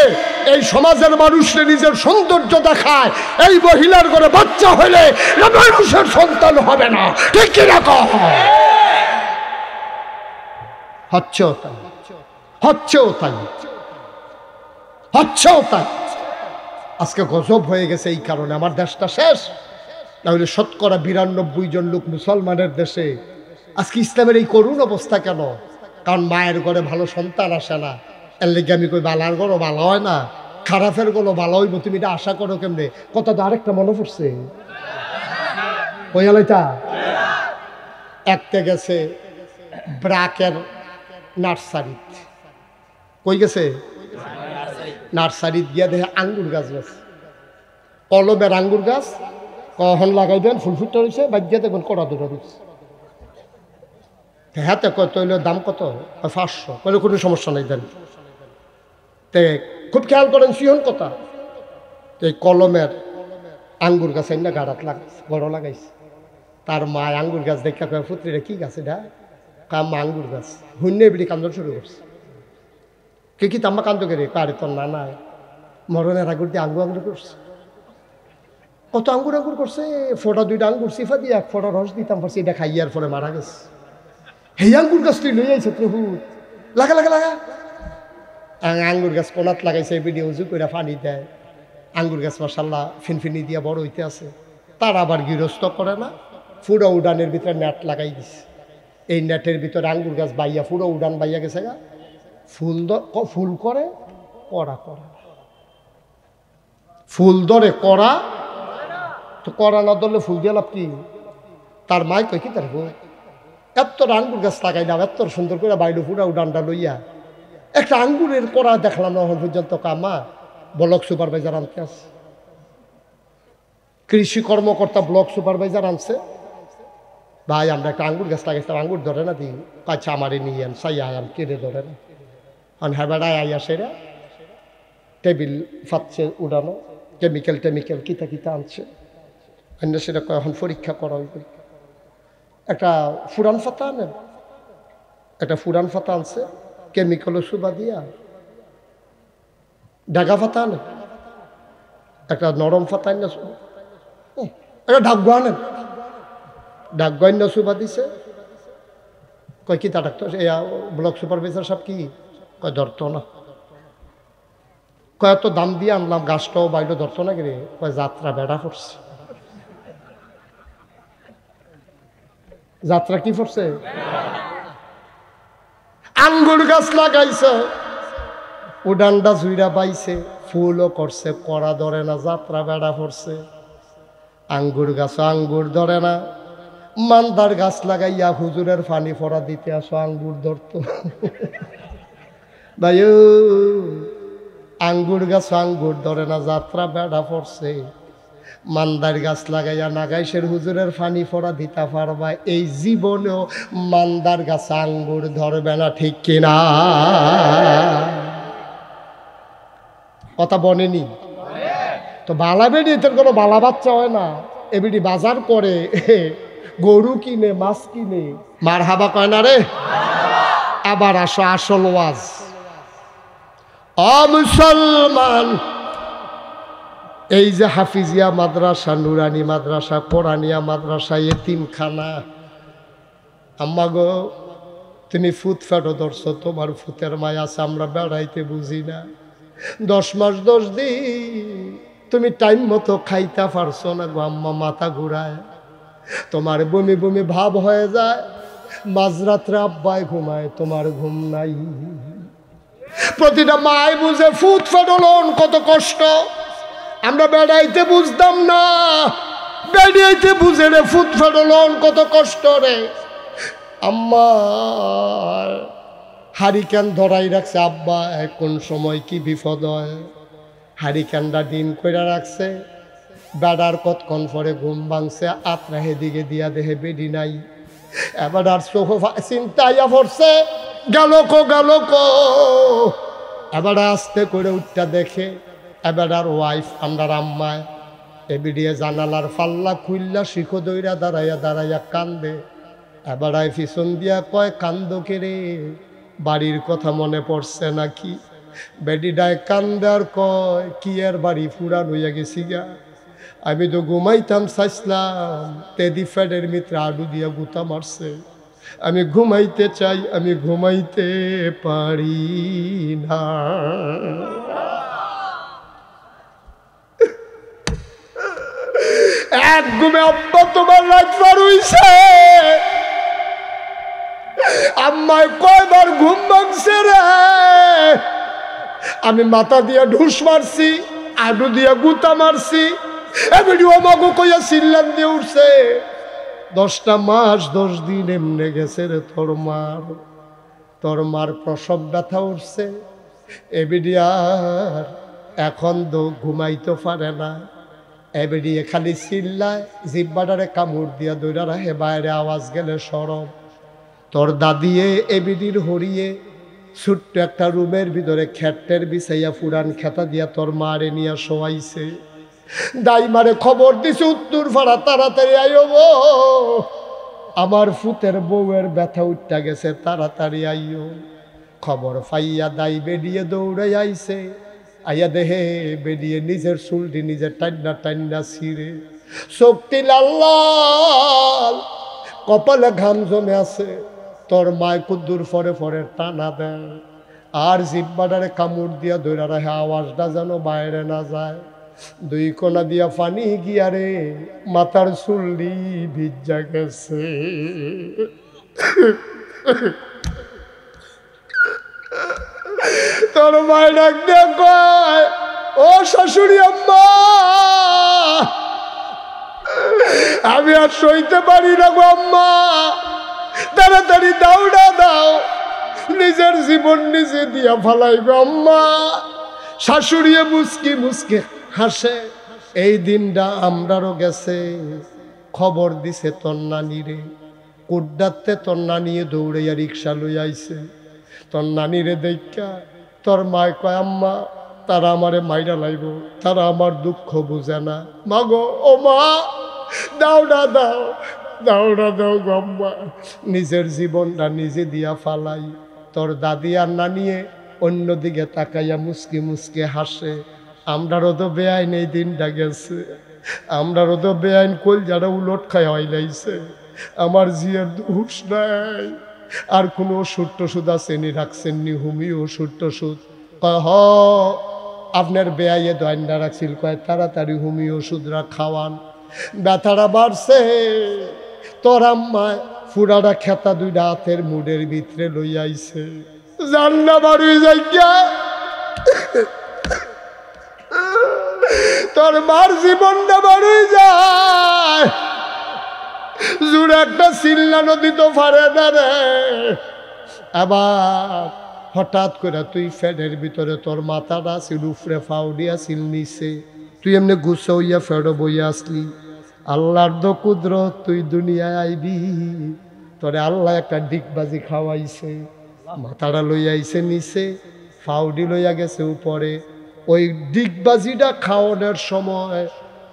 A: এই সমাজের মানুষকে নিজের সৌন্দর্য দেখায়, এই মহিলার ঘরে বাচ্চা হইলে মানুষের সন্তান হবে না, ঠিক কিনা কও? হচ্ছেও তাই, হচ্ছেও তাই, হচ্ছেও তাই। আজকে গজব হয়ে গেছে এই কারণে আমার দেশটা শেষ। তাহলে 92% জন লোক মুসলমানের দেশে আজকে ইসলামের এই করুণ অবস্থা কেন? কারণ মায়ের ঘরে ভালো সন্তান আসে না। এর লেগে আমি কই বালার ঘরও ভালো হয় না, খারাপের ঘরও ভালো হইব, তুমি এটা আশা করো কেমনে? কথা তো আরেকটা মনে পড়ছে, কইয়ালাইতা একতে গেছে ব্রাকের নার্সারিত কই গেছে নার্সারিত গিয়া দেখে আঙ্গুর গাছ গেছে কলমের আঙ্গুর গাছ কখন লাগাইবেন ফুল ফুটতে রয়েছে বাজ্যা দেখবেন কড়া দূরে রয়েছে হাতে কত হইল দাম কত 500 কইলে কোনো সমস্যা নাই দেন তে খুব খেয়াল করেন সিহন কথা এই কলমের আঙ্গুর গাছ না গাড়াত গড় লাগাইছে তার মা আঙ্গুর গাছ দেখা কয় পুত্রীরা কি গাছ এটা কাম আঙ্গুর গাছ হুন্নে বিড়ি কান্দন শুরু করছে কে কি তাম্মা কান্দ করে পারে তোর না নাই মরণের আঙ্গুর দিয়ে আঙ্গুর করছে কত আঙ্গুর করছে ফোটা 2টা আঙ্গুর সিফা দিয়ে 1 ফোটা রস দিতাম পারছি এটা খাইয়ার পরে মারা গেছে এই আঙ্গুর গাছ তুই লই আইছ প্রভু লাগা লাগা লাগা আঙ্গুর গাছ কোনাত লাগাইছে বিডি উজু করে পানি দেয় আঙ্গুর গাছ মাশাআল্লাহ ফিনফিনি দিয়ে বড় হইতে আছে তার আবার গৃহস্থ করে না পুরো উডানের ভিতরে নেট লাগাই দিছে এই নেটের ভিতরে আঙ্গুর গাছ বাইয়া পুরো উডান বাইয়া গেছে গা ফুল করে কড়া করে ফুল ধরে কড়া তো কড়া না ধরলে ফুল দিয়ে লাভ কি তার মাই কই কি তার এত আঙ্গুর গাছ লাগাই না এত সুন্দর করে বাইরে পুরো উডানটা লইয়া একটা আঙ্গুরের কড়া দেখলাম না এখন পর্যন্ত কামা ব্লক সুপারভাইজার আনতে আসে কৃষি কর্মকর্তা ব্লক সুপারভাইজার আনছে ভাই আমরা একটা আঙ্গুর গাছ লাগাইছিলাম আঙ্গুর ধরে না দিই কাছে আমারই নিয়ে আন সাই আয়াম কেড়ে ধরে না আর হ্যাঁ বেড়ায় আইয়া সেরা টেবিল ফাটছে উড়ানো কেমিক্যাল কিতা কিতা আনছে অন্য সেটা এখন পরীক্ষা করা ওই পরীক্ষা একটা ফুরান ফাতা আনেন একটা ফুরান ফাতা আনছে কেমিক্যালও সুবা দিয়া ডাগা ফাতা আনেন একটা নরম ফাতা আনে একটা ঢাকগো আনেন ঢাকগো আন্য সুবা দিছে কয় কি তা ডাক্তার ব্লক সুপারভাইজার সব কি কয় ধরতো না কয় এত দাম দিয়ে আনলাম গাছটাও বাইরে ধরতো না গেলে কয় যাত্রা বেড়া পড়ছে যাত্রা কি পড়ছে আঙ্গুর গাছ লাগাইছে উডানটা জুইরা পাইছে ফুলও করছে কড়া ধরে না যাত্রা বেড়া পড়ছে আঙ্গুর গাছ আঙ্গুর ধরে না মান্দার গাছ লাগাইয়া হুজুরের পানি ফোড়া দিতে আসো আঙ্গুর ধরতো ভাই আঙ্গুর গাছ আঙ্গুর ধরে না যাত্রা বেড়া পড়ছে মান্দার গাছ লাগাইয়া নাগাইশের হুজুরের পানি ফোড়া দিতে পারবা এই জীবনেও মান্দার গাছ আঙ্গুর ধরবে না ঠিক কিনা কথা বনেনি তো বালা বেড়ি এদের কোনো বালা বাচ্চা হয় না এবিডি বাজার করে গরু কিনে মাছ কিনে মার হাবা কয় না রে আবার আসো আসল ওয়াজ মুসলমান এই যে হাফিজিয়া মাদ্রাসা নুরানি মাদ্রাসা কোরআনিয়া মাদ্রাসা এতিমখানা আম্মা গো তুমি ফুট ফেটো ধরছো তোমার ফুতের মায় আছে আমরা বেড়াইতে বুঝি না 10 মাস 10 দিন তুমি টাইম মতো খাইতে পারছো না গো আম্মা মাথা ঘুরায় তোমার বমি বমি ভাব হয়ে যায় মাঝরাত্রে আব্বাই ঘুমায় তোমার ঘুম নাই প্রতিটা মায় বুঝে ফুট ফেটলন কত কষ্ট আমরা বেড়াইতে বুঝতাম না বেড়াইতে বুঝে রে ফুট ফেটলন কত কষ্ট রে আম্মা হারিকেন ধরাই রাখছে আব্বা কোন সময় কি বিপদ হয় হারিকেনটা দিন কইরা রাখছে বেড়ার কতক্ষণ পরে ঘুম ভাঙছে আত্রা হেদিকে দিয়া দেহে বেডি নাই এবার আর চোখ চিন্তাইয়া পড়ছে গেল কো এবার আস্তে করে উঠটা দেখে এবার আর ওয়াইফ আমার আম্মায় এবিডিয়ে জানালার পাল্লা খুললা শিখো দইরা দাঁড়াইয়া কান্দে এবার আই পিছন দিয়া কয় কান্দ কেরে বাড়ির কথা মনে পড়ছে নাকি বেডিডায় কান্দে আর কয় কি এর বাড়ি ফুরান হইয়া গেছি গা আমি তো ঘুমাইতাম চাইছিলাম তেদি ফ্যাডের মিত্র আডু দিয়া গুতা মারছে আমি ঘুমাইতে চাই আমি ঘুমাইতে পারি না এক ঘুমে আব্বা তোমার রাত পার হইছে আম্মায় কয়বার ঘুম ভাঙছে রে আমি মাথা দিয়া ঢুস মারছি আডু দিয়া গুতা মারছি এমনি আমাকে কইয়া চিল্লান দিয়ে উঠছে 10টা মাস 10 দিন এমনে গেছে রে তোর মার প্রসব ব্যথা উঠছে। এবিডিয়ার এখন তো ঘুমাইতে পারে না। এবিডিয়ে খালি চিল্লায়, জিব্বাটারে কামড় দিয়া দৌড়া রাখে, বাইরে আওয়াজ গেলে সরব। তোর দাদিয়ে এবিডির হরিয়ে ছোট্ট একটা রুমের ভিতরে খেটের বিছাইয়া ফুরান খেতা দিয়া তোর মারে নিয়ে শোয়াইছে। দাই মারে খবর দিছে উত্তর ফাড়া, তাড়াতাড়ি আইও গো, আমার ফুতের বউয়ের ব্যথা উঠটা গেছে, তাড়াতাড়ি আইও। খবর পাইয়া দাই বেরিয়ে দৌড়ে আইছে। আইয়া দেহে বেরিয়ে নিজের চুলটি নিজের টান্না টান্না ছিঁড়ে, চোখটি লাল লাল, কপালে ঘাম জমে আছে। তোর মায় কুদ্দুর ফরে ফরে টানা দেয়, আর জিব্বাটারে কামড় দিয়া দৌড়া রাখে, আওয়াজটা যেন বাইরে না যায়। 2 কোনা দিয়া পানি গিয়া রে মাথার চুল্লি ভিজা গেছে। তোর মায় ডাক দিয়ে কয়, ও শাশুড়ি আম্মা, আমি আর সইতে পারি না গো আম্মা, তাড়াতাড়ি দাওড়া দাও, নিজের জীবন নিজে দিয়া ফালাই গো আম্মা। শাশুড়িয়ে মুসকি মুসকি হাসে। এই দিনটা আমরারও গেছে। খবর দিছে তোর নানিরে, কুড্ডাতে তোর নানিয়ে দৌড়াইয়া রিক্সা লই আইছে। তোর নানিরে দেখা তোর মায় কয়, আম্মা তারা আমারে মাইরা লাইব, তারা আমার দুঃখ বুঝে না। মাগো ও মা, দাওড়া দাও, দাওড়া দাও গো আম্মা, নিজের জীবনটা নিজে দিয়া ফালাই। তোর দাদি আর নানিয়ে অন্যদিকে তাকাইয়া মুসকি মুসকি হাসে। আমরারও তো বেআইন এই দিনটা গেছে, আমরারও তো বেআইন কল যারা উলট খায় হইলাইছে। আমার জিয়ার হুশ নাই। আর কোনো ওষুধ টষুধ আসেনি, রাখছেননি হুমি ওষুধ টষুধ? কয় হ, আপনার বেআইয়ে দয়না রাখছিল, কয় তাড়াতাড়ি হুমি ওষুধরা খাওয়ান, ব্যথাটা বাড়ছে। তোর আম্মায় ফুরাটা খেতা 2টা হাতের মুডের ভিতরে লই আইছে। জান্না বাড়ি যাইয়া তোর মার জীবনটা বাড়ি যায়, জুড়ে একটা চিল্লানো দিতে পারে না রে। আবার হঠাৎ করে তুই ফ্যানের ভিতরে তোর মাথাটা ছিল উপরে, ফাউডিয়া ছিল নিচে, তুই এমনি গুছো হইয়া ফেরো বইয়া আসলি। আল্লাহর দো কুদরত, তুই দুনিয়ায় আইবি, তোরে আল্লাহ একটা ডিগবাজি খাওয়াইছে। মাথাটা লইয়া আইছে নিচে, ফাউডি লইয়া গেছে উপরে। ওই ডিগবাজিটা খাওয়ানোর সময়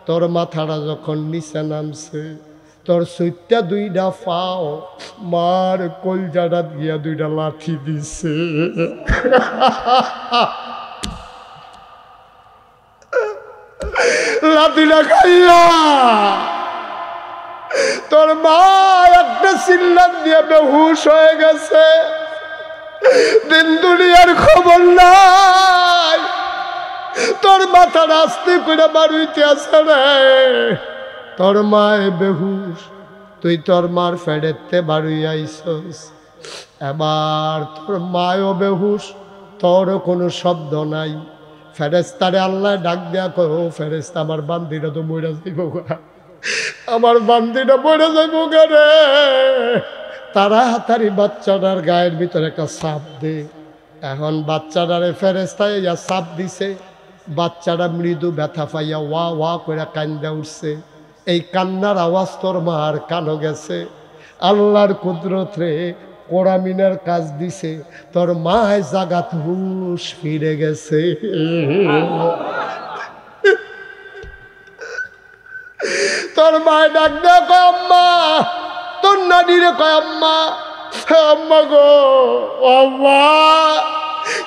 A: তোর মাথাটা যখন নিচে নামছে, তোর সুইটটা 2টা পাও মার কলজাটা গিয়া 2টা লাঠি দিছে। লাঠিটা খাইয়া তোর মা একটা চিল্লান দিয়ে বেহুশ হয়ে গেছে। দিন দুনিয়ার খবর নাই, তোর মাথার আস্তে করে বাড়িতে আসে রে। তোর মায় বেহুশ, তুই তোর মার ফেডেতে বাড়ি আইসস। এবার তোর মায়ও বেহুশ, তোরও কোনো শব্দ নাই। ফেরেস্তারে আল্লাহ ডাক দেয়া কয়, ও ফেরেস্তা, আমার বান্দিটা তো মরে যাইব, আমার বান্দিটা মরে যাইব রে। তাড়াতাড়ি বাচ্চাটার গায়ের ভিতরে একটা সাপ দে। এখন বাচ্চাটারে ফেরেস্তায় ইয়া সাপ দিছে। বাচ্চাটা মৃদু ব্যথা পাইয়া ওয়া ওয়া করে কান্দা উঠছে। এই কান্নার আওয়াজ তোর মার কানো গেছে। আল্লাহর কুদরত রে, কোরআমিনের কাজ দিছে, তোর মায় জাগাত হুশ ফিরে গেছে। তোর মায় ডাক দেয় কয়, আম্মা, তোর নানিরে কয়, আম্মা, আম্মা গো, আম্মা,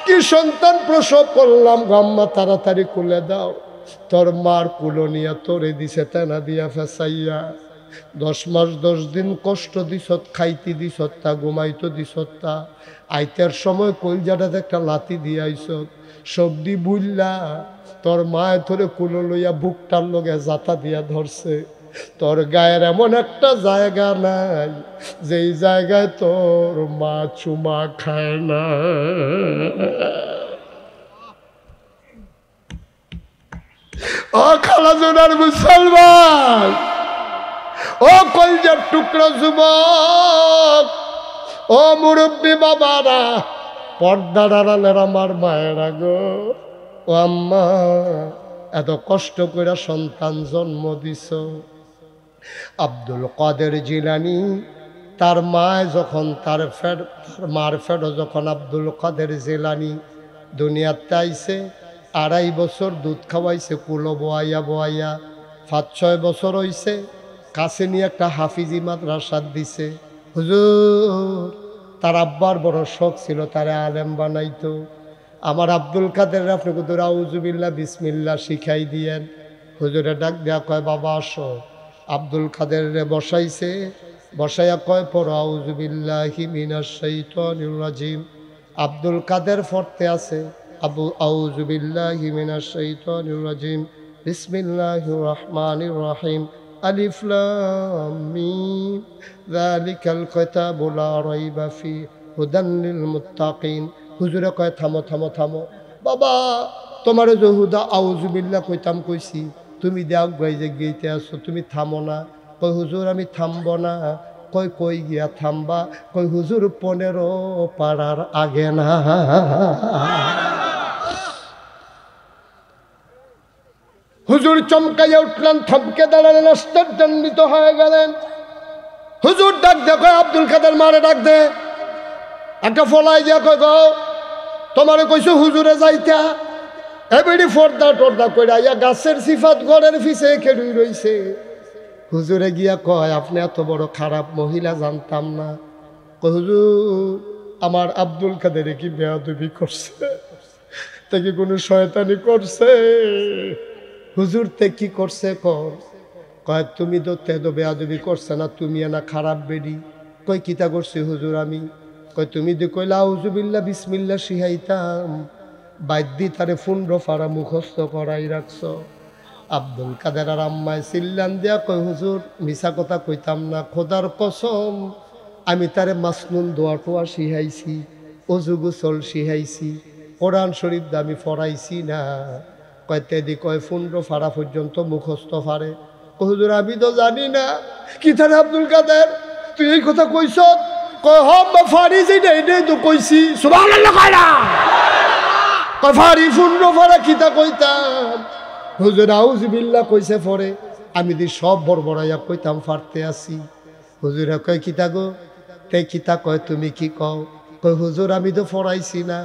A: কি সন্তান প্রসব করলাম গো আম্মা, তাড়াতাড়ি কুলে দাও। তোর মার কুলো নিয়ে তোরে দিছে তেনা দিয়া ফেসাইয়া। 10 মাস 10 দিন কষ্ট দিছত, খাইতে দিছত তা, ঘুমাইতো দিছত তা। আইতের সময় কলজাটাতে একটা লাথি দিয়ে আইছত। সবদি বুঝলা তোর মায় তোরে কুলো লইয়া বুকটার লগে জাতা দিয়া ধরছে। তোর গায়ের এমন একটা জায়গা নাই যেই জায়গায় তোর মা চুমা খায় না। ও খালাজোনার মুসলমান, ও কলজার টুকরো যুবক, ও মুরব্বী বাবারা, পর্দার আড়ালের আমার মায়েরা গো, ও আম্মা, এত কষ্ট করে সন্তান জন্ম দিছ। আব্দুল কাদের জিলানী তার মায় যখন তার মার ফেডো যখন আব্দুল কাদের জিলানী দুনিয়াতে আইছে, 2.5 বছর দুধ খাওয়াইছে কুলো বোয়াইয়া বোয়াইয়া। 5-6 বছর হইছে, কাছে নিয়ে একটা হাফিজি মাদ্রাসা দিছে। হুজুর, তার আব্বার বড় শখ ছিল তারে আলেম বানাইতো। আমার আব্দুল কাদের আপনি কুদুর আউযুবিল্লাহ বিসমিল্লাহ শিখাই দিয়েন। হুজুরে ডাক দেয়া কয়, বাবা আসো। আব্দুল কাদের রে বসাইছে, বসাইয়া কয়, পড়ো আউযুবিল্লাহি মিনাশ শাইতানির রাজিম। আব্দুল কাদের পড়তে আছে, আউযুবিল্লাহি মিনাশ শাইতানির রাজিম, বিসমিল্লাহির রহমানির রহিম, আলিফ লাম মিম, যালিকাল কিতাবু লা রাইবা ফি, হুদান লিল মুত্তাকিন। হুজুরে কয়, থামো থামো থামো বাবা, তোমার যে হুদা আউযুবিল্লাহ কইতাম কইছি, তুমি দেখ ভাই যে গেইতে আসো, তুমি থামো না। কই হুজুর আমি থামবো না। কই কই গিয়া থামবা? কই হুজুর 15 পাড়ার আগে না। হুজুর চমকাইয়া উঠলেন, থমকে দাঁড়ালেন, আশ্চর্যান্বিত হয়ে গেলেন। হুজুর ডাক দেখো, আব্দুল কাদের মারে ডাক দে। একটা ফলাই দিয়া কয়, গো তোমারে কইছো হুজুরে যাইতা, এবারে ফর্দা টর্দা কইরা ইয়া গাছের সিফাত ঘরের পিছে খেড়ুই রইছে। হুজুরে গিয়া কয়, আপনি এত বড় খারাপ মহিলা জানতাম না। কয়, হুজুর আমার আব্দুল কাদের কি বেয়াদবি করছে? তে কি কোনো শয়তানি করছে? হুজুর তে কি করছে? কয়, তুমি তো তে তো বেয়াদবি করছে না, তুমি না খারাপ বেডি। কই কিতা করছি হুজুর আমি? কয়, তুমি তো কইলা আউযুবিল্লাহ বিসমিল্লাহ শিখাইতাম, বাদ্যি তারে 15 পারা মুখস্থ করাই রাখছ। আব্দুল কাদের আর আম্মায় চিল্লান দিয়া কয়, হুজুর মিছা কথা কইতাম না, খোদার কসম আমি তারে মাসনুন দোয়া টোয়া শিখাইছি, অজু গোসল শিখাইছি, কোরআন শরীফ আমি পড়াইছি না। কয়, তেদি কয় 15 পারা পর্যন্ত মুখস্থ পারে। হুজুর আমি তো জানি না। কি তারে আব্দুল কাদের তুই এই কথা কইছ? কয়, হম ফারি যেটা এটাই তো কইছি। সুবহানাল্লাহ কয় না? কয়, ফারি 15 পারা কিতা কইতাম? হুজুর আউযুবিল্লাহ কইছে পরে, আমি দি সব বড়বড়াইয়া কইতাম ফারতে আসি। হুজুরে কয়, কিতা গো? তে কিতা কয়, তুমি কি কও? কয়, হুজুর আমি তো পড়াইছি না।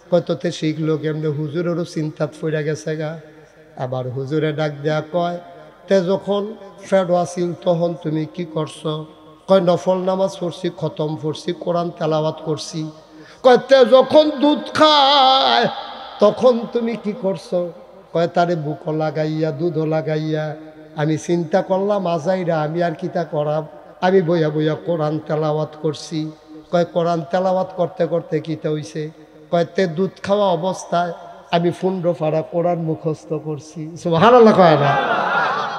A: কয়, তোতে শিখলো কেমনে? হুজুরেরও চিন্তাত পড়ে গেছে গা। আবার হুজুরে ডাক দেয়া কয়, তে যখন ফেডো আসিল তখন তুমি কি করছো? কয়, নফল নামাজ পড়ছি, খতম পড়ছি, কোরআন তেলাওয়াত করছি। কয়, তে যখন দুধ খায় তখন তুমি কি করছো? কয়, তারে বুকও লাগাইয়া দুধও লাগাইয়া আমি চিন্তা করলাম আজাইরা আমি আর কিতা করাম, আমি বইয়া বইয়া কোরআন তেলাওয়াত করছি। কয়, কোরআন তেলাওয়াত করতে করতে কিতা হইছে? কয়, তে দুধ খাওয়া অবস্থায় আমি 15 পারা কোরআন মুখস্থ করছি। সুবহানাল্লাহ কয় না?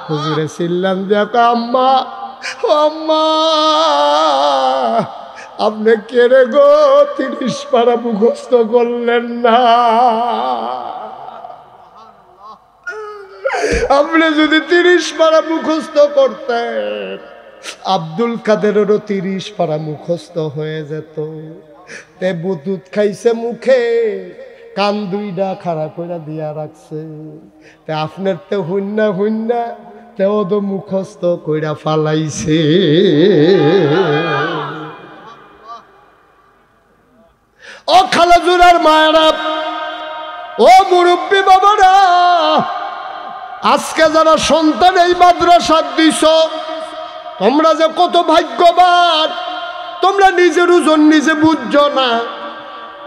A: হুজুরে চিল্লান দিয়া কয়, আম্মা ও আম্মা, আপনি কেড়ে গো 30 পারা মুখস্থ করলেন না? আপনি যদি 30 পারা মুখস্থ করতেন, আব্দুল কাদেরেরও 30 পারা মুখস্থ হয়ে যেত। তে দুধ খাইছে মুখে, কান দুইটা খারাপ করে দিয়া রাখছে। তে আপনার তে হইনা হইনা তেও তো মুখস্থ কইরা ফালাইছে। ও খালাজুরার মায়েরা, ও মুরব্বী বাবারা, আজকে যারা সন্তান এই মাদ্রাসা দিছ, তোমরা যে কত ভাগ্যবান, তোমরা নিজের ওজন নিজে বুঝছো না।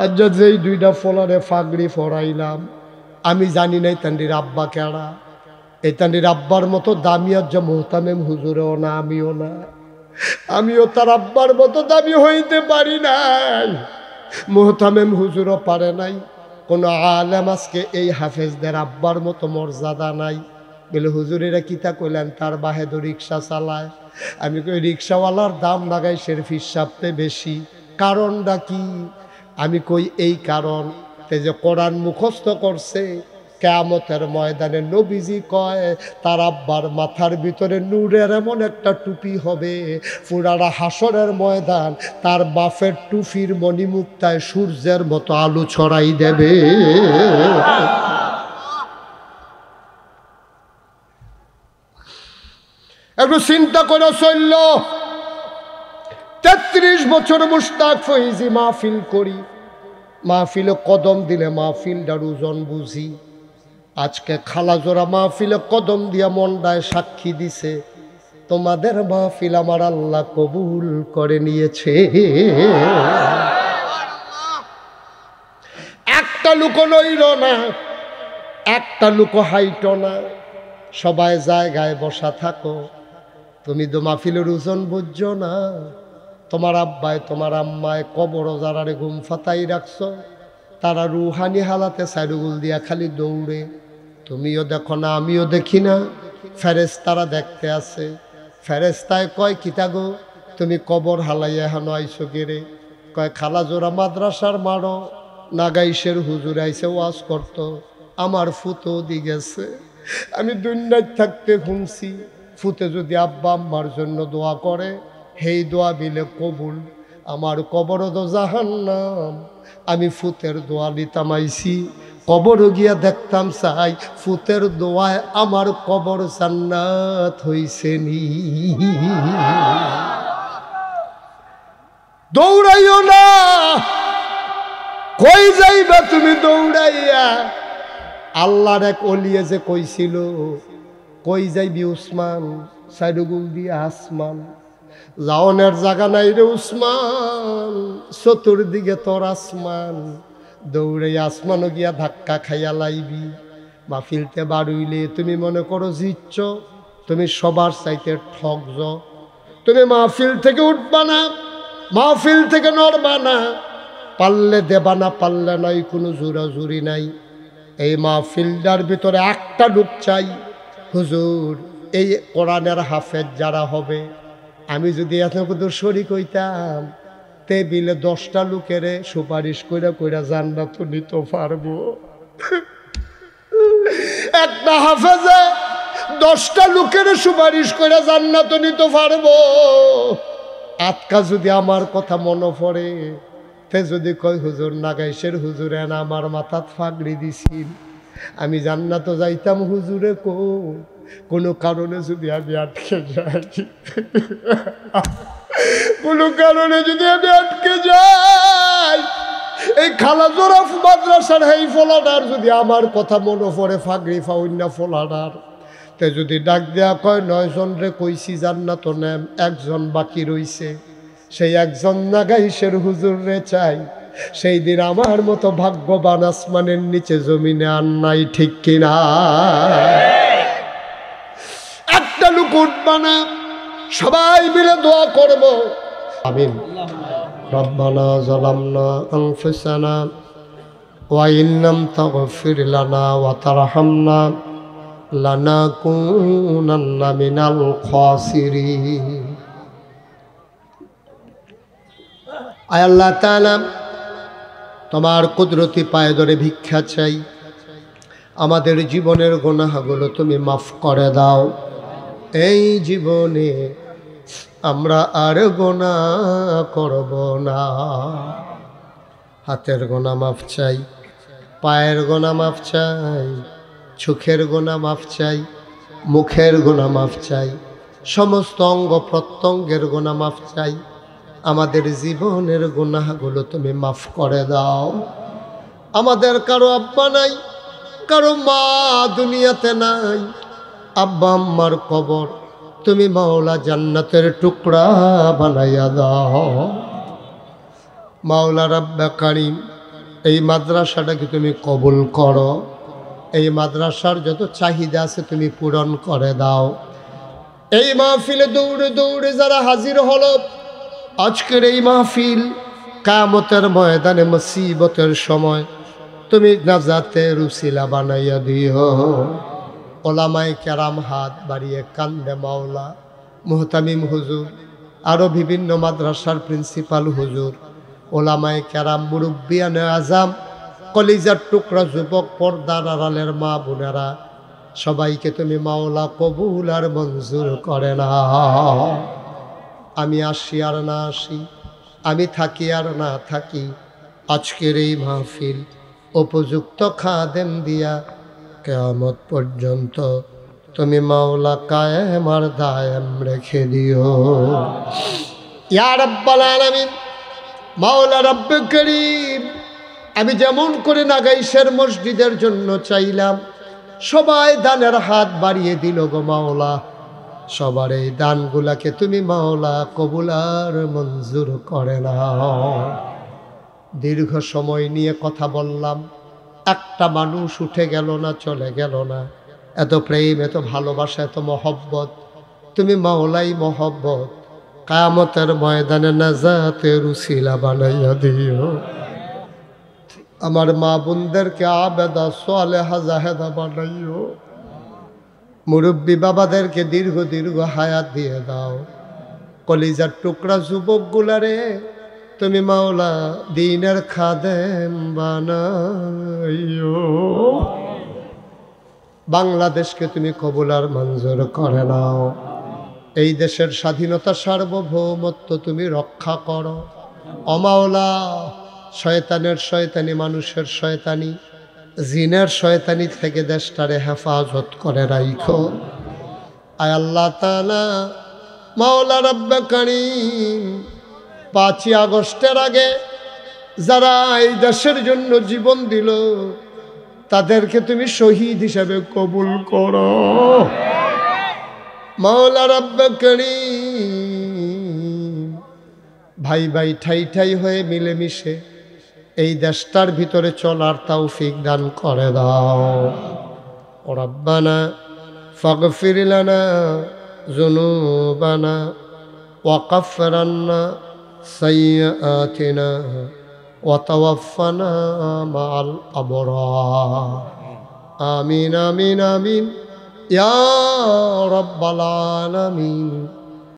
A: আর যেই 2টা ফলারে ফাগড়ি ফরাইলাম, আমি জানি নাই তান্ডির আব্বা কেডা। এই তান্ডির আব্বার মতো দামি আর যে মোহতামেম হুজুরেও না, আমিও না। আমিও তার আব্বার মতো দামি হইতে পারি নাই, মোহতামেম হুজুরও পারে নাই। কোনো আলেম আজকে এই হাফেজদের আব্বার মতো মর্যাদা নাই। বলে হুজুরেরা কিতা কইলেন, তার বাহেদো রিক্সা চালায়। আমি কই, রিক্সাওয়ালার দাম লাগাই সের হিসাবতে বেশি, কারণটা কি? আমি কই, এই কারণ তে যে কোরআন মুখস্থ করছে, কিয়ামতের ময়দানে নবীজি কয় তার আব্বার মাথার ভিতরে নূরের এমন একটা টুপি হবে, পুরানা হাসরের ময়দান তার বাপের টুপির মণিমুক্তায় সূর্যের মতো আলো ছড়াই দেবে। একটু চিন্তা করে চলল। ৩৩ বছর মুশতাক ফৈজি মাহফিল করি, মাহফিলে কদম দিলে মাহফিলটার ওজন বুঝি। আজকে খালাজোড়া মাহফিলে কদম দিয়া মন্ডায় সাক্ষী দিছে তোমাদের মাহফিল আমার আল্লাহ কবুল করে নিয়েছে। একটা লোক নইল না, একটা লোক হাইট না, সবাই জায়গায় বসা থাকো। তুমি তো মাহফিলের ওজন বুঝছো না। তোমার আব্বায় তোমার আম্মায় কবর যারারে ঘুম ফাতাই রাখছো, তারা রুহানি হালাতে সাইডুগুল দিয়া খালি দৌড়ে। তুমিও দেখো না, আমিও দেখি না, ফেরেশতারা দেখতে আছে। ফেরেশতায় কয় কিতা গো, তুমি কবর হালাইয়া হেন আইসো গেরে? কয় খালাজোড়া মাদ্রাসার মারো নাগাইশের হুজুর আইসে ওয়াজ করত, আমার ফুতো দি গেছে, আমি দুনিয়ায় থাকতে শুনছি ফুতে যদি আব্বা আম্মার জন্য দোয়া করে হেই দোয়া বিলে কবুল। আমার কবর তো জাহান্নাম, আমি ফুতের দোয়া নিতাম আইছি, কবর গিয়া দেখতাম চাই ফুতের দোয়ায় আমার কবর জান্নাত হইছে নি। দৌড়াইও না, কই যাইবা তুমি দৌড়াইয়া? আল্লাহর এক ওলিয়ে যে কইছিল কই যাইবি উসমান, সাইডুগুল দিয়ে আসমান, লাউনের জায়গা নাই রে উসমান, চতুর্দিকে তোর আসমান, দৌড়ে আসমানও গিয়া ধাক্কা খাইয়া লাইবি। মাহফিলতে বাড়ুইলে তুমি মনে করো জিতছ, তুমি সবার চাইতে ঠকছ। তুমি মাহফিল থেকে উঠবা না, মাহফিল থেকে নড়বা না, পারলে দেবা না, পারলে নাই, কোনো জোরাজুরি নাই। এই মাহফিলটার ভিতরে একটা লোক চাই, হুজুর এই কোরআনের হাফেজ যারা হবে, আমি যদি এত কিছু শরীক হইতাম টেবিলে 10টা লোকের সুপারিশ কইরা কইরা জান্নাত নিতে পারবো। একটা হাফেজে 10টা লোকের সুপারিশ কইরা জান্নাত নিতে পারবো। আজকা যদি আমার কথা মনে পড়ে, তে যদি কয় হুজুর নাগাইশের হুজুরে না আমার মাথাত ফাগড়ি দিছিল, আমি জান্নাত যাইতাম হুজুরে কো। কোনো কারণে যদি আমি আটকে যাই, কোনো কারণে যদি আমি আটকে যাই, এই খালাজোড়া মাদ্রাসার এই ফলাটার যদি আমার কথা মনে পড়ে, ফাগড়ি ফাউন্না ফলাটার, তে যদি ডাক দেয়া কয় 9 জন রে কইছি জান্নাত নেম, 1 জন বাকি রইছে, সেই 1 জন নাগাইশের হুজুর রে চাই। সেই দিন আমার মতো ভাগ্যবান আসমানের নিচে জমিনে আর নাই, ঠিক কিনা? একটা লোক উঠবা না, সবাই মিলে দোয়া করবো, আমিন। রব্বানা যালামনা আনফুসানা ওয়া ইন লাম তাগফির লানা ওয়া তারহামনা লানাকুনান্না মিনাল খাসিরিন। আয় আল্লাহ তাআলা, তোমার কুদরতি পায়ে ধরে ভিক্ষা চাই, আমাদের জীবনের গুনাহগুলো তুমি মাফ করে দাও। এই জীবনে আমরা আর গুনাহ করব না। হাতের গুনাহ মাফ চাই, পায়ের গুনাহ মাফ চাই, চোখের গুনাহ মাফ চাই, মুখের গুনাহ মাফ চাই, সমস্ত অঙ্গ প্রত্যঙ্গের গুনাহ মাফ চাই। আমাদের জীবনের গুনাহগুলো তুমি মাফ করে দাও। আমাদের কারো আব্বা নাই, কারো মা দুনিয়াতে নাই, আব্বা আম্মার কবর তুমি মাওলা জান্নাতের টুকরা বানাইয়া দাও। মাওলা রাব্বে কারীম, এই মাদ্রাসাটাকে তুমি কবুল করো, এই মাদ্রাসার যত চাহিদা আছে তুমি পূরণ করে দাও। এই মাহফিলে দৌড়ে দৌড়ে যারা হাজির হলো, আজকের এই মাহফিল কিয়ামতের ময়দানে মুসিবতের সময় তুমি নাজাতের উসিলা বানাইয়া দিও। ওলামায়ে কেরাম হাত বাড়িয়ে কান্দে মাওলা, মুহতামিম হুজুর, আরও বিভিন্ন মাদ্রাসার প্রিন্সিপাল হুজুর, ওলামায়ে কেরাম, মুরব্বিয়ানে আজাম, কলিজার টুকরা যুবক, পর্দার আড়ালের মা বোনেরা, সবাইকে তুমি মাওলা কবুল আর মঞ্জুর করে না। আমি আসি আর না আসি, আমি থাকি আর না থাকি, আজকের এই মাহফিল উপযুক্ত খাদেম দিয়া কিয়ামত পর্যন্ত তুমি মাওলা কায়েম আর দায়েম রেখে দিও। ইয়া রাব্বাল আলামিন, মাওলা রব্বে করিম, আমি যেমন করে নাগাইশের মসজিদের জন্য চাইলাম, সবাই দানের হাত বাড়িয়ে দিল গো মাওলা। সবার এই দানগুলাকে তুমি মাওলা কবুল আর মঞ্জুর করে নাও। দীর্ঘ সময় নিয়ে কথা বললাম, একটা মানুষ উঠে গেল না, চলে গেল না। এত প্রেম, এত ভালোবাসা, এত মহব্বত, তুমি মাওলাই মহব্বত কিয়ামতের ময়দানে নাজাতের উসিলা বানাইয়া দিও। আমার মা বোনদেরকে আবেদা সালেহা জাহেদা বানাইও। মুরব্বী বাবাদেরকে দীর্ঘ দীর্ঘ হায়াত দিয়ে দাও। কলিজার টুকরা যুবকগুলারে তুমি মাওলা দ্বীনের খাদেম বানাইও। বাংলাদেশকে তুমি কবুল আর মঞ্জুর করে নাও। এই দেশের স্বাধীনতা, সার্বভৌমত্ব তুমি রক্ষা করো। ও মাওলা, শয়তানের শয়তানি, মানুষের শয়তানি, জিনের শয়তানি থেকে দেশটারে হেফাজত করে রাখো। আয় আল্লাহ তাআলা, মাওলা রব্বে কারীম, 5ই আগস্টের আগে যারা এই দেশের জন্য জীবন দিল, তাদেরকে তুমি শহীদ হিসেবে কবুল করো। মাওলা রব্বে কারীম, ভাই ভাই ঠাই ঠাই হয়ে মিলেমিশে এই দেশটার ভিতরে চলার তৌফিক দান করে দাও। রব্বানা ফাগফির লানা যুনুবানা ওয়া কাফফির আন্না সাইয়্যাতিনা ওয়া তাওয়াফফানা মাআল আবরার। আমিন আমিন আমিন ইয়া রাব্বাল আলামিন।